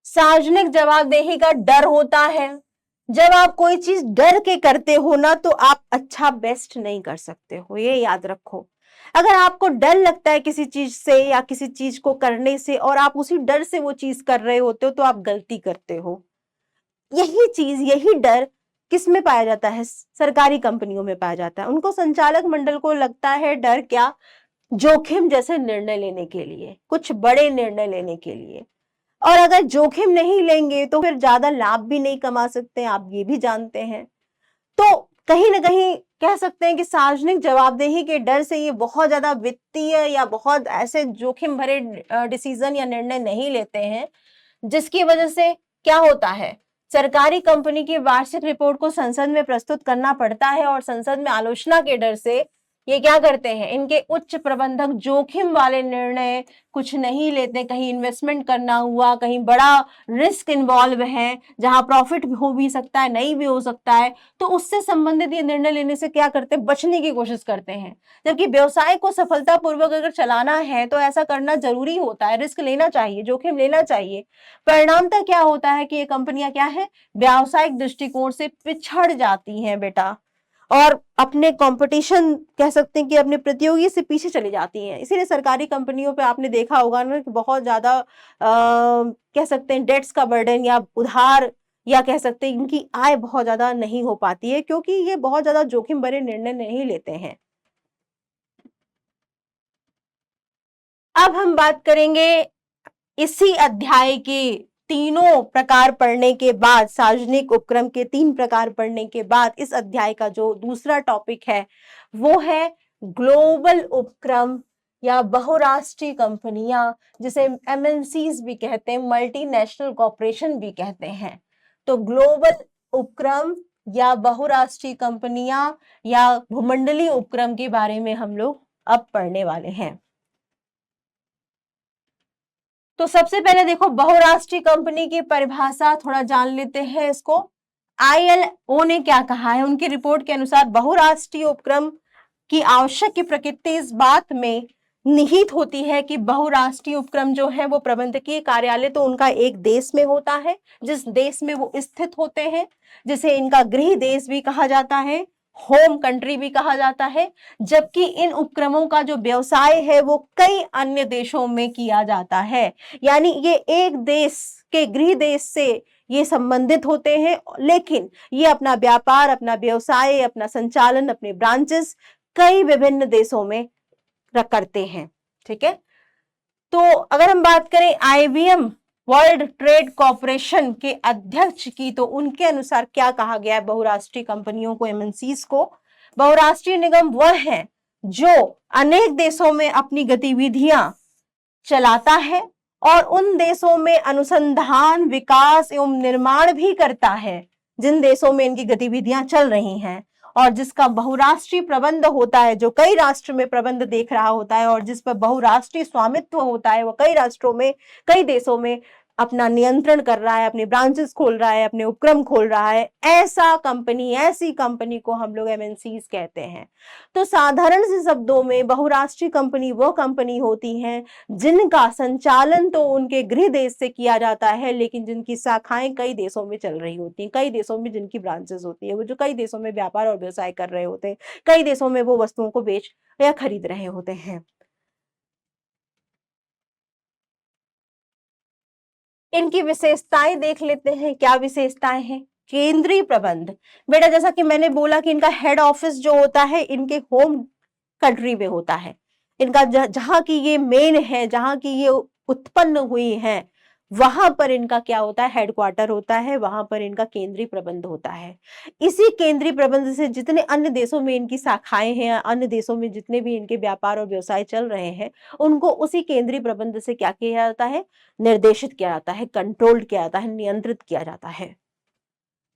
सार्वजनिक जवाबदेही का डर होता है। जब आप कोई चीज डर के करते हो ना तो आप अच्छा बेस्ट नहीं कर सकते हो, ये याद रखो। अगर आपको डर लगता है किसी चीज से या किसी चीज को करने से और आप उसी डर से वो चीज कर रहे होते हो तो आप गलती करते हो। यही चीज, यही डर किस में पाया जाता है? सरकारी कंपनियों में पाया जाता है। उनको संचालक मंडल को लगता है डर क्या? जोखिम जैसे निर्णय लेने के लिए, कुछ बड़े निर्णय लेने के लिए। और अगर जोखिम नहीं लेंगे तो फिर ज्यादा लाभ भी नहीं कमा सकते, आप ये भी जानते हैं। तो कहीं ना कहीं कह सकते हैं कि सार्वजनिक जवाबदेही के डर से ये बहुत ज्यादा वित्तीय या बहुत ऐसे जोखिम भरे डिसीजन या निर्णय नहीं लेते हैं, जिसकी वजह से क्या होता है, सरकारी कंपनी की वार्षिक रिपोर्ट को संसद में प्रस्तुत करना पड़ता है और संसद में आलोचना के डर से ये क्या करते हैं, इनके उच्च प्रबंधक जोखिम वाले निर्णय कुछ नहीं लेते। कहीं इन्वेस्टमेंट करना हुआ, कहीं बड़ा रिस्क इन्वॉल्व है जहां प्रॉफिट हो भी सकता है, नहीं भी हो सकता है, तो उससे संबंधित ये निर्णय लेने से क्या करते हैं, बचने की कोशिश करते हैं। जबकि व्यवसाय को सफलतापूर्वक अगर चलाना है तो ऐसा करना जरूरी होता है, रिस्क लेना चाहिए, जोखिम लेना चाहिए। परिणामतः क्या होता है कि ये कंपनियां क्या है, व्यावसायिक दृष्टिकोण से पिछड़ जाती हैं बेटा, और अपने कंपटीशन कह सकते हैं कि अपने प्रतियोगी से पीछे चली जाती हैं। इसीलिए सरकारी कंपनियों पे आपने देखा होगा ना कि बहुत ज्यादा कह सकते हैं डेट्स का बर्डन या उधार, या कह सकते हैं इनकी आय बहुत ज्यादा नहीं हो पाती है, क्योंकि ये बहुत ज्यादा जोखिम भरे निर्णय नहीं लेते हैं। अब हम बात करेंगे इसी अध्याय के तीनों प्रकार पढ़ने के बाद, सार्वजनिक उपक्रम के 3 प्रकार पढ़ने के बाद इस अध्याय का जो दूसरा टॉपिक है वो है ग्लोबल उपक्रम या बहुराष्ट्रीय कंपनियां, जिसे एमएनसीज भी कहते हैं, मल्टीनेशनल कॉर्पोरेशन भी कहते हैं। तो ग्लोबल उपक्रम या बहुराष्ट्रीय कंपनियां या भूमंडलीय उपक्रम के बारे में हम लोग अब पढ़ने वाले हैं। तो सबसे पहले देखो बहुराष्ट्रीय कंपनी की परिभाषा थोड़ा जान लेते हैं इसको। आईएलओ ने क्या कहा है, उनकी रिपोर्ट के अनुसार बहुराष्ट्रीय उपक्रम की आवश्यक की प्रकृति इस बात में निहित होती है कि बहुराष्ट्रीय उपक्रम जो है वो प्रबंधकीय कार्यालय तो उनका एक देश में होता है, जिस देश में वो स्थित होते हैं, जिसे इनका गृह देश भी कहा जाता है, होम कंट्री भी कहा जाता है। जबकि इन उपक्रमों का जो व्यवसाय है वो कई अन्य देशों में किया जाता है, यानी ये एक देश के गृह देश से ये संबंधित होते हैं, लेकिन ये अपना व्यापार, अपना व्यवसाय, अपना संचालन, अपने ब्रांचेस कई विभिन्न देशों में करते हैं। ठीक है, तो अगर हम बात करें आईबीएम वर्ल्ड ट्रेड कॉर्पोरेशन के अध्यक्ष की, तो उनके अनुसार क्या कहा गया है बहुराष्ट्रीय कंपनियों को, एमएनसीज को, बहुराष्ट्रीय निगम वह है जो अनेक देशों में अपनी गतिविधियां चलाता है और उन देशों में अनुसंधान, विकास एवं निर्माण भी करता है जिन देशों में इनकी गतिविधियां चल रही हैं, और जिसका बहुराष्ट्रीय प्रबंध होता है, जो कई राष्ट्र में प्रबंध देख रहा होता है और जिस पर बहुराष्ट्रीय स्वामित्व होता है, वो कई राष्ट्रों में, कई देशों में अपना नियंत्रण कर रहा है, अपने ब्रांचेस खोल रहा है, अपने उपक्रम खोल रहा है। ऐसा कंपनी, ऐसी कंपनी को हम लोग एमएनसीज कहते हैं। तो साधारण से शब्दों में बहुराष्ट्रीय कंपनी वो कंपनी होती है जिनका संचालन तो उनके गृह देश से किया जाता है, लेकिन जिनकी शाखाएं कई देशों में चल रही होती हैं, कई देशों में जिनकी ब्रांचेस होती है, वो जो कई देशों में व्यापार और व्यवसाय कर रहे होते हैं, कई देशों में वो वस्तुओं को बेच या खरीद रहे होते हैं। इनकी विशेषताएं देख लेते हैं, क्या विशेषताएं हैं। केंद्रीय प्रबंध, बेटा जैसा कि मैंने बोला कि इनका हेड ऑफिस जो होता है इनके होम कंट्री में होता है, इनका जहां की ये मेन है, जहां की ये उत्पन्न हुई है, वहां पर इनका क्या होता है, हेडक्वार्टर होता है, वहां पर इनका केंद्रीय प्रबंध होता है। इसी केंद्रीय प्रबंध से जितने अन्य देशों में इनकी शाखाएं हैं, अन्य देशों में जितने भी इनके व्यापार और व्यवसाय चल रहे हैं, उनको उसी केंद्रीय प्रबंध से क्या किया जाता है, निर्देशित किया जाता है, कंट्रोल्ड किया जाता है, नियंत्रित किया जाता है।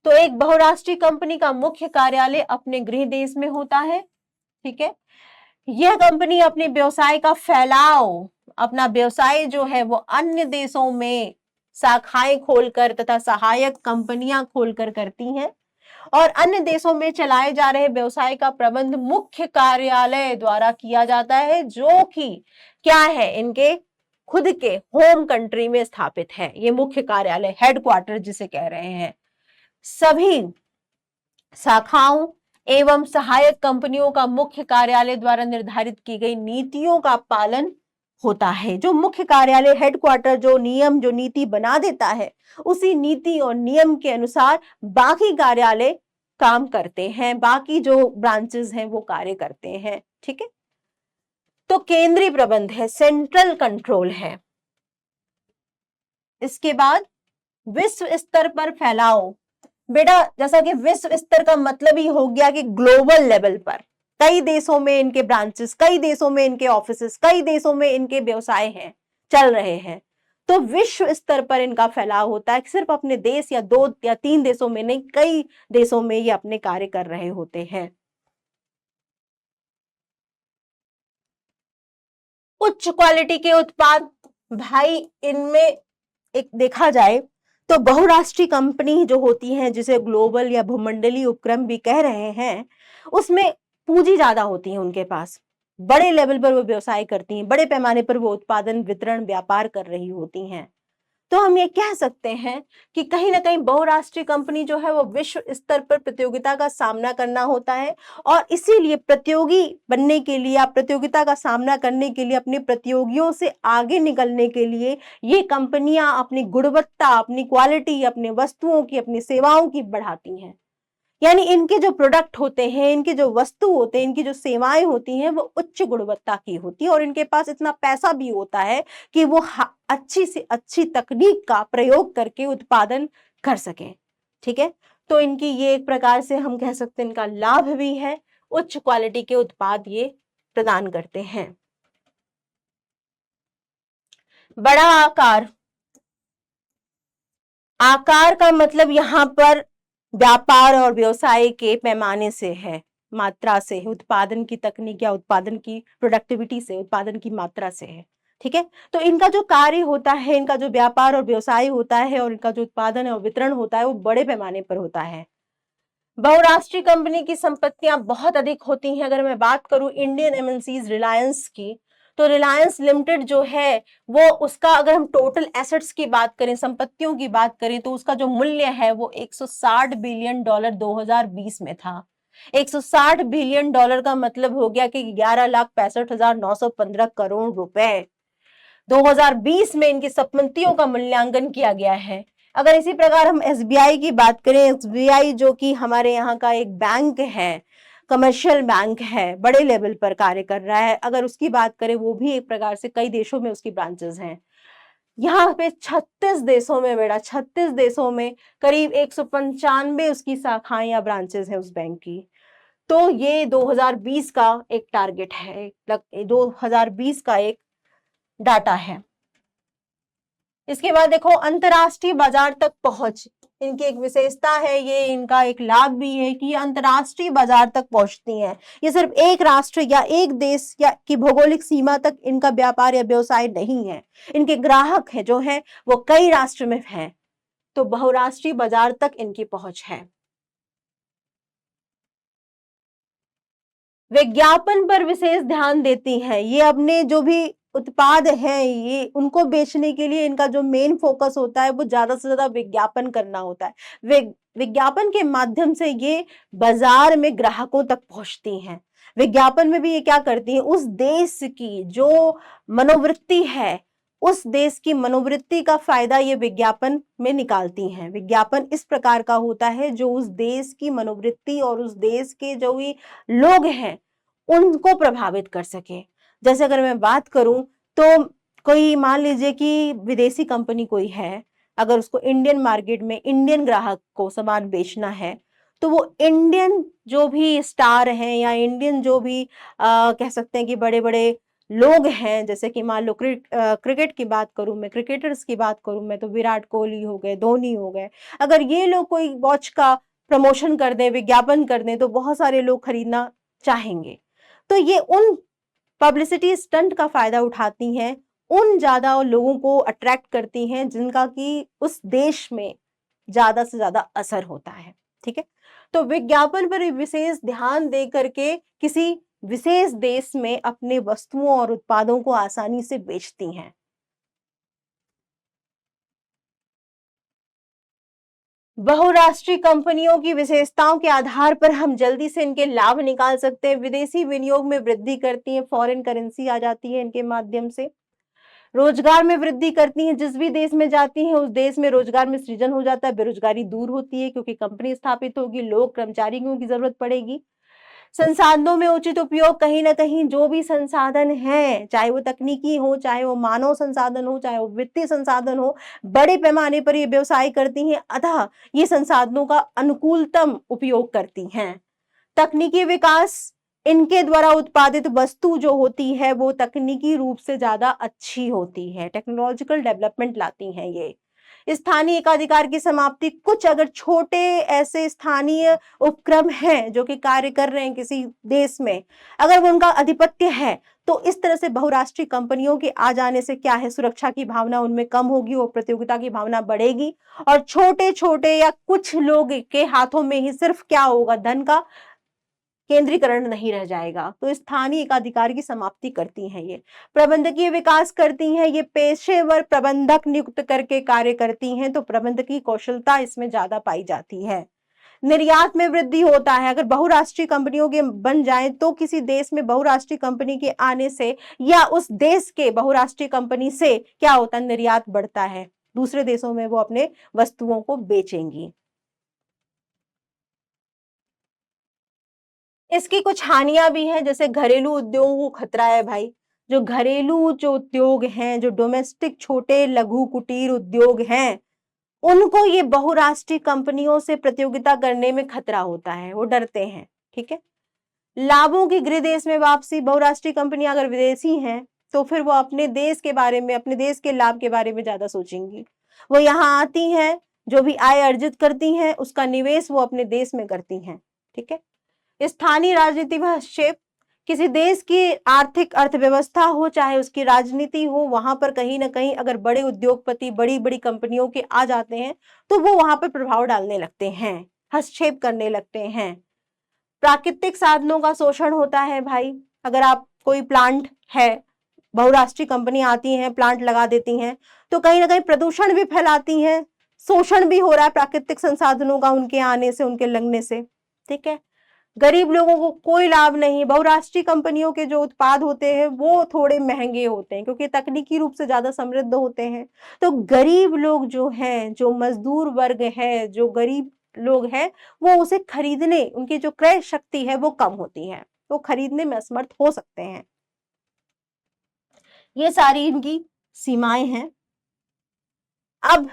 तो एक बहुराष्ट्रीय कंपनी का मुख्य कार्यालय अपने गृह देश में होता है, ठीक है। यह कंपनी अपने व्यवसाय का फैलाव, अपना व्यवसाय जो है वो अन्य देशों में शाखाएं खोलकर तथा सहायक कंपनियां खोलकर करती हैं, और अन्य देशों में चलाए जा रहे व्यवसाय का प्रबंध मुख्य कार्यालय द्वारा किया जाता है, जो कि क्या है, इनके खुद के होम कंट्री में स्थापित है। ये मुख्य कार्यालय, हेडक्वार्टर जिसे कह रहे हैं, सभी शाखाओं एवं सहायक कंपनियों का मुख्य कार्यालय द्वारा निर्धारित की गई नीतियों का पालन होता है। जो मुख्य कार्यालय, हेडक्वार्टर जो नियम, जो नीति बना देता है, उसी नीति और नियम के अनुसार बाकी कार्यालय काम करते हैं, बाकी जो ब्रांचेस हैं वो कार्य करते हैं, ठीक है। तो केंद्रीय प्रबंध है, सेंट्रल कंट्रोल है। इसके बाद विश्व स्तर पर फैलाव। बेटा जैसा कि विश्व स्तर का मतलब ही हो गया कि ग्लोबल लेवल पर कई देशों में इनके ब्रांचेस, कई देशों में इनके ऑफिसेस, कई देशों में इनके व्यवसाय हैं, चल रहे हैं। तो विश्व स्तर पर इनका फैलाव होता है, सिर्फ अपने देश या 2 या 3 देशों में नहीं, कई देशों में ये अपने कार्य कर रहे होते हैं। उच्च क्वालिटी के उत्पाद, भाई इनमें एक देखा जाए तो बहुराष्ट्रीय कंपनी जो होती हैं, जिसे ग्लोबल या भूमंडलीय उपक्रम भी कह रहे हैं, उसमें पूंजी ज्यादा होती है उनके पास, बड़े लेवल पर वो व्यवसाय करती हैं, बड़े पैमाने पर वो उत्पादन, वितरण, व्यापार कर रही होती हैं। तो हम ये कह सकते हैं कि कहीं ना कहीं बहुराष्ट्रीय कंपनी जो है वो विश्व स्तर पर प्रतियोगिता का सामना करना होता है, और इसीलिए प्रतियोगी बनने के लिए, आप प्रतियोगिता का सामना करने के लिए, अपने प्रतियोगियों से आगे निकलने के लिए ये कंपनियां अपनी गुणवत्ता, अपनी क्वालिटी, अपनी वस्तुओं की, अपनी सेवाओं की बढ़ाती हैं। यानी इनके जो प्रोडक्ट होते हैं, इनके जो वस्तु होते हैं, इनकी जो सेवाएं होती हैं वो उच्च गुणवत्ता की होती है, और इनके पास इतना पैसा भी होता है कि वो अच्छी से अच्छी तकनीक का प्रयोग करके उत्पादन कर सकें, ठीक है। तो इनकी ये एक प्रकार से हम कह सकते हैं इनका लाभ भी है, उच्च क्वालिटी के उत्पाद ये प्रदान करते हैं। बड़ा आकार, आकार का मतलब यहां पर व्यापार और व्यवसाय के पैमाने से है, मात्रा से, उत्पादन की तकनीक या उत्पादन की प्रोडक्टिविटी से, उत्पादन की मात्रा से है, ठीक है। तो इनका जो कार्य होता है, इनका जो व्यापार और व्यवसाय होता है, और इनका जो उत्पादन और वितरण होता है, वो बड़े पैमाने पर होता है। बहुराष्ट्रीय कंपनी की संपत्तियां बहुत अधिक होती हैं। अगर मैं बात करूं इंडियन एमएनसीज रिलायंस की, तो रिलायंस लिमिटेड जो है वो, उसका अगर हम टोटल एसेट्स की बात करें, संपत्तियों की बात करें, तो उसका जो मूल्य है वो $160 बिलियन 2020 में था। $160 बिलियन का मतलब हो गया कि 11,65,915 करोड़ रुपए 2020 में इनकी संपत्तियों का मूल्यांकन किया गया है। अगर इसी प्रकार हम एसबीआई की बात करें, एसबीआई जो कि हमारे यहाँ का एक बैंक है, कमर्शियल बैंक है, बड़े लेवल पर कार्य कर रहा है, अगर उसकी बात करें, वो भी एक प्रकार से कई देशों में उसकी ब्रांचेस हैं। यहाँ पे 36 देशों में, बेटा 36 देशों में करीब 195 उसकी शाखाएं या ब्रांचेस हैं उस बैंक की। तो ये 2020 का एक टारगेट है, 2020 का एक डाटा है। इसके बाद देखो अंतरराष्ट्रीय बाजार तक पहुंच, इनकी एक विशेषता है, ये इनका एक लाभ भी है कि ये अंतरराष्ट्रीय बाजार तक पहुंचती हैं। ये सिर्फ एक राष्ट्र या एक देश या की भौगोलिक सीमा तक इनका व्यापार या व्यवसाय नहीं है, इनके ग्राहक है जो है वो कई राष्ट्र में हैं। तो बहुराष्ट्रीय बाजार तक इनकी पहुंच है। विज्ञापन पर विशेष ध्यान देती हैं, ये अपने जो भी उत्पाद हैं, ये उनको बेचने के लिए इनका जो मेन फोकस होता है वो ज्यादा से ज्यादा विज्ञापन करना होता है। विज्ञापन के माध्यम से ये बाजार में ग्राहकों तक पहुंचती हैं। विज्ञापन में भी ये क्या करती हैं, उस देश की जो मनोवृत्ति है, उस देश की मनोवृत्ति का फायदा ये विज्ञापन में निकालती हैं। विज्ञापन इस प्रकार का होता है जो उस देश की मनोवृत्ति और उस देश के जो भी लोग हैं उनको प्रभावित कर सके। जैसे अगर मैं बात करूं तो कोई मान लीजिए कि विदेशी कंपनी कोई है, अगर उसको इंडियन मार्केट में इंडियन ग्राहक को सामान बेचना है, तो वो इंडियन जो भी स्टार हैं या इंडियन जो भी कह सकते हैं कि बड़े-बड़े लोग हैं, जैसे कि मान लो क्रिकेट की बात करूँ मैं, क्रिकेटर्स की बात करूँ मैं, तो विराट कोहली हो गए, धोनी हो गए। अगर ये लोग कोई वॉच का प्रमोशन कर दें, विज्ञापन कर दें, तो बहुत सारे लोग खरीदना चाहेंगे। तो ये उन पब्लिसिटी स्टंट का फ़ायदा उठाती हैं, उन ज़्यादा लोगों को अट्रैक्ट करती हैं जिनका कि उस देश में ज़्यादा से ज़्यादा असर होता है, ठीक है? तो विज्ञापन पर विशेष ध्यान दे करके किसी विशेष देश में अपने वस्तुओं और उत्पादों को आसानी से बेचती हैं। बहुराष्ट्रीय कंपनियों की विशेषताओं के आधार पर हम जल्दी से इनके लाभ निकाल सकते हैं। विदेशी विनियोग में वृद्धि करती हैं, फॉरेन करेंसी आ जाती है इनके माध्यम से। रोजगार में वृद्धि करती हैं, जिस भी देश में जाती हैं उस देश में रोजगार में सृजन हो जाता है, बेरोजगारी दूर होती है क्योंकि कंपनी स्थापित होगी, लोग कर्मचारियों की जरूरत पड़ेगी। संसाधनों में उचित उपयोग, कहीं न कहीं जो भी संसाधन हैं, चाहे वो तकनीकी हो, चाहे वो मानव संसाधन हो, चाहे वो वित्तीय संसाधन हो, बड़े पैमाने पर ये व्यवसाय करती हैं, अतः ये संसाधनों का अनुकूलतम उपयोग करती हैं। तकनीकी विकास, इनके द्वारा उत्पादित वस्तु जो होती है वो तकनीकी रूप से ज्यादा अच्छी होती है, टेक्नोलॉजिकल डेवलपमेंट लाती हैं ये। स्थानीय एकाधिकार की समाप्ति, कुछ अगर छोटे ऐसे स्थानीय उपक्रम हैं जो कि कार्य कर रहे हैं किसी देश में, अगर वो उनका आधिपत्य है, तो इस तरह से बहुराष्ट्रीय कंपनियों के आ जाने से क्या है, सुरक्षा की भावना उनमें कम होगी और प्रतियोगिता की भावना बढ़ेगी और छोटे-छोटे या कुछ लोग के हाथों में ही सिर्फ क्या होगा, धन का केंद्रीकरण नहीं रह जाएगा। तो स्थानीय एकाधिकार की समाप्ति करती हैं ये। प्रबंधकीय विकास करती हैं, ये पेशेवर प्रबंधक नियुक्त करके कार्य करती हैं, तो प्रबंधकीय कौशलता इसमें ज्यादा पाई जाती है। निर्यात में वृद्धि होता है, अगर बहुराष्ट्रीय कंपनियों के बन जाएं तो किसी देश में बहुराष्ट्रीय कंपनी के आने से या उस देश के बहुराष्ट्रीय कंपनी से क्या होता है, निर्यात बढ़ता है, दूसरे देशों में वो अपने वस्तुओं को बेचेंगी। इसकी कुछ हानियां भी हैं, जैसे घरेलू उद्योगों को खतरा है भाई। जो घरेलू जो उद्योग हैं, जो डोमेस्टिक छोटे लघु कुटीर उद्योग हैं, उनको ये बहुराष्ट्रीय कंपनियों से प्रतियोगिता करने में खतरा होता है, वो डरते हैं, ठीक है। लाभों की गृह देश में वापसी, बहुराष्ट्रीय कंपनियां अगर विदेशी हैं तो फिर वो अपने देश के बारे में, अपने देश के लाभ के बारे में ज्यादा सोचेंगी। वो यहाँ आती हैं, जो भी आय अर्जित करती हैं उसका निवेश वो अपने देश में करती हैं, ठीक है। स्थानीय राजनीति में हस्तक्षेप, किसी देश की आर्थिक अर्थव्यवस्था हो चाहे उसकी राजनीति हो, वहां पर कहीं ना कहीं अगर बड़े उद्योगपति बड़ी बड़ी कंपनियों के आ जाते हैं तो वो वहां पर प्रभाव डालने लगते हैं, हस्तक्षेप करने लगते हैं। प्राकृतिक साधनों का शोषण होता है भाई। अगर आप कोई प्लांट है, बहुराष्ट्रीय कंपनी आती हैं, प्लांट लगा देती हैं, तो कहीं ना कहीं प्रदूषण भी फैलाती हैं, शोषण भी हो रहा है प्राकृतिक संसाधनों का उनके आने से, उनके लगने से, ठीक है। गरीब लोगों को कोई लाभ नहीं। बहुराष्ट्रीय कंपनियों के जो उत्पाद होते हैं वो थोड़े महंगे होते हैं क्योंकि तकनीकी रूप से ज्यादा समृद्ध होते हैं। तो गरीब लोग जो हैं, जो मजदूर वर्ग है, जो गरीब लोग हैं, वो उसे खरीदने, उनकी जो क्रय शक्ति है वो कम होती है, तो खरीदने में असमर्थ हो सकते हैं। ये सारी इनकी सीमाएं हैं। अब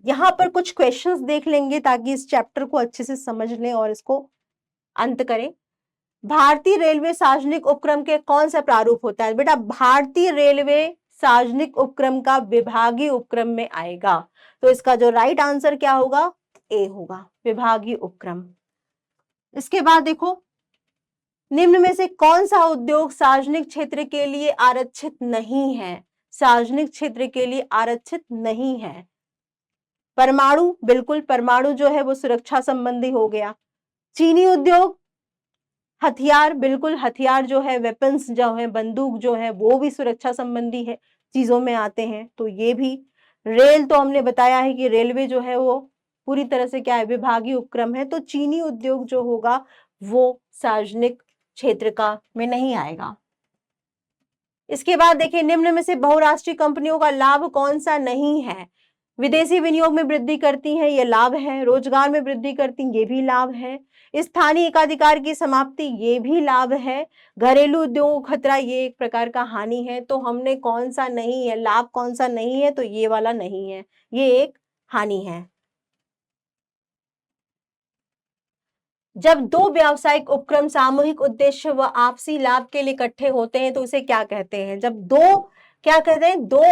यहाँ पर कुछ क्वेश्चंस देख लेंगे ताकि इस चैप्टर को अच्छे से समझ लें और इसको अंत करें। भारतीय रेलवे सार्वजनिक उपक्रम के कौन सा प्रारूप होता है? बेटा भारतीय रेलवे सार्वजनिक उपक्रम का विभागीय उपक्रम में आएगा, तो इसका जो राइट आंसर क्या होगा? ए होगा, विभागीय उपक्रम। इसके बाद देखो, निम्न में से कौन सा उद्योग सार्वजनिक क्षेत्र के लिए आरक्षित नहीं है? सार्वजनिक क्षेत्र के लिए आरक्षित नहीं है। परमाणु, बिल्कुल, परमाणु जो है वो सुरक्षा संबंधी हो गया। चीनी उद्योग, हथियार, बिल्कुल, हथियार जो है, वेपन्स जो है, बंदूक जो है, वो भी सुरक्षा संबंधी है चीजों में आते हैं, तो ये भी। रेल तो हमने बताया है कि रेलवे जो है वो पूरी तरह से क्या है, विभागीय उपक्रम है, तो चीनी उद्योग जो होगा वो सार्वजनिक क्षेत्र का में नहीं आएगा। इसके बाद देखिए, निम्न में से बहुराष्ट्रीय कंपनियों का लाभ कौन सा नहीं है? विदेशी विनियोग में वृद्धि करती हैं, ये लाभ है। रोजगार में वृद्धि करती, ये भी लाभ है। स्थानीय एकाधिकार की समाप्ति, ये भी लाभ है। घरेलू उद्योगों को खतरा, ये एक प्रकार का हानि है। तो हमने कौन सा नहीं है, लाभ कौन सा नहीं है, तो ये वाला नहीं है, ये एक हानि है। जब दो व्यावसायिक उपक्रम सामूहिक उद्देश्य व आपसी लाभ के लिए इकट्ठे होते हैं तो उसे क्या कहते हैं? जब दो, क्या कहते हैं, दो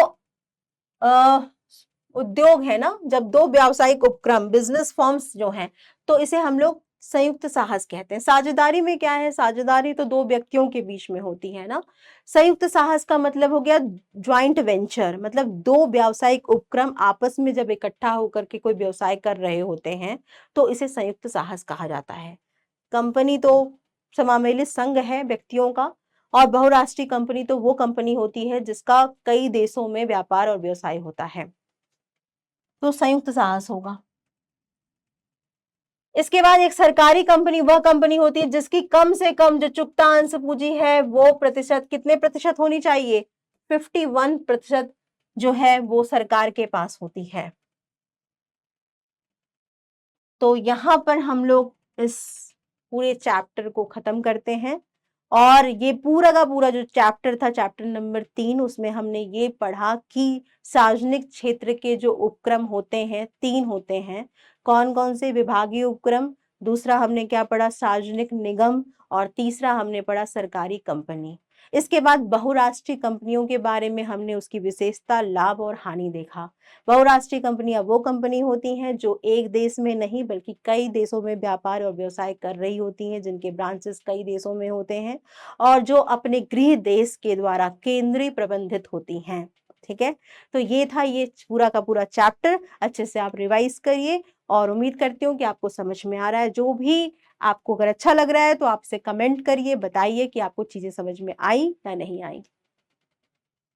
उद्योग है ना, जब दो व्यावसायिक उपक्रम, बिजनेस फर्म्स जो हैं, तो इसे हम लोग संयुक्त साहस कहते हैं। साझेदारी में क्या है, साझेदारी तो दो व्यक्तियों के बीच में होती है ना। संयुक्त साहस का मतलब हो गया ज्वाइंट वेंचर, मतलब दो व्यावसायिक उपक्रम आपस में जब इकट्ठा होकर के कोई व्यवसाय कर रहे होते हैं तो इसे संयुक्त साहस कहा जाता है। कंपनी तो समामेलित संघ है व्यक्तियों का, और बहुराष्ट्रीय कंपनी तो वो कंपनी होती है जिसका कई देशों में व्यापार और व्यवसाय होता है, तो संयुक्त साहस होगा। इसके बाद एक सरकारी कंपनी वह कंपनी होती है जिसकी कम से कम जो चुकता अंश पूंजी है वो प्रतिशत, कितने प्रतिशत होनी चाहिए? 51% जो है वो सरकार के पास होती है। तो यहां पर हम लोग इस पूरे चैप्टर को खत्म करते हैं। और ये पूरा का पूरा जो चैप्टर था, चैप्टर नंबर 3, उसमें हमने ये पढ़ा कि सार्वजनिक क्षेत्र के जो उपक्रम होते हैं 3 होते हैं। कौन कौन से? विभागीय उपक्रम, दूसरा हमने क्या पढ़ा, सार्वजनिक निगम, और तीसरा हमने पढ़ा सरकारी कंपनी। इसके बाद बहुराष्ट्रीय कंपनियों के बारे में हमने उसकी विशेषता, लाभ और हानि देखा। बहुराष्ट्रीय कंपनियां वो कंपनी होती हैं जो एक देश में नहीं बल्कि कई देशों में व्यापार और व्यवसाय कर रही होती हैं, जिनके ब्रांचेस कई देशों में होते हैं और जो अपने गृह देश के द्वारा केंद्रीय प्रबंधित होती हैं। ठीक है, तो ये था ये पूरा का पूरा चैप्टर। अच्छे से आप रिवाइज करिए और उम्मीद करती हूँ कि आपको समझ में आ रहा है। जो भी आपको अगर अच्छा लग रहा है तो आपसे कमेंट करिए, बताइए कि आपको चीजें समझ में आई या नहीं आई।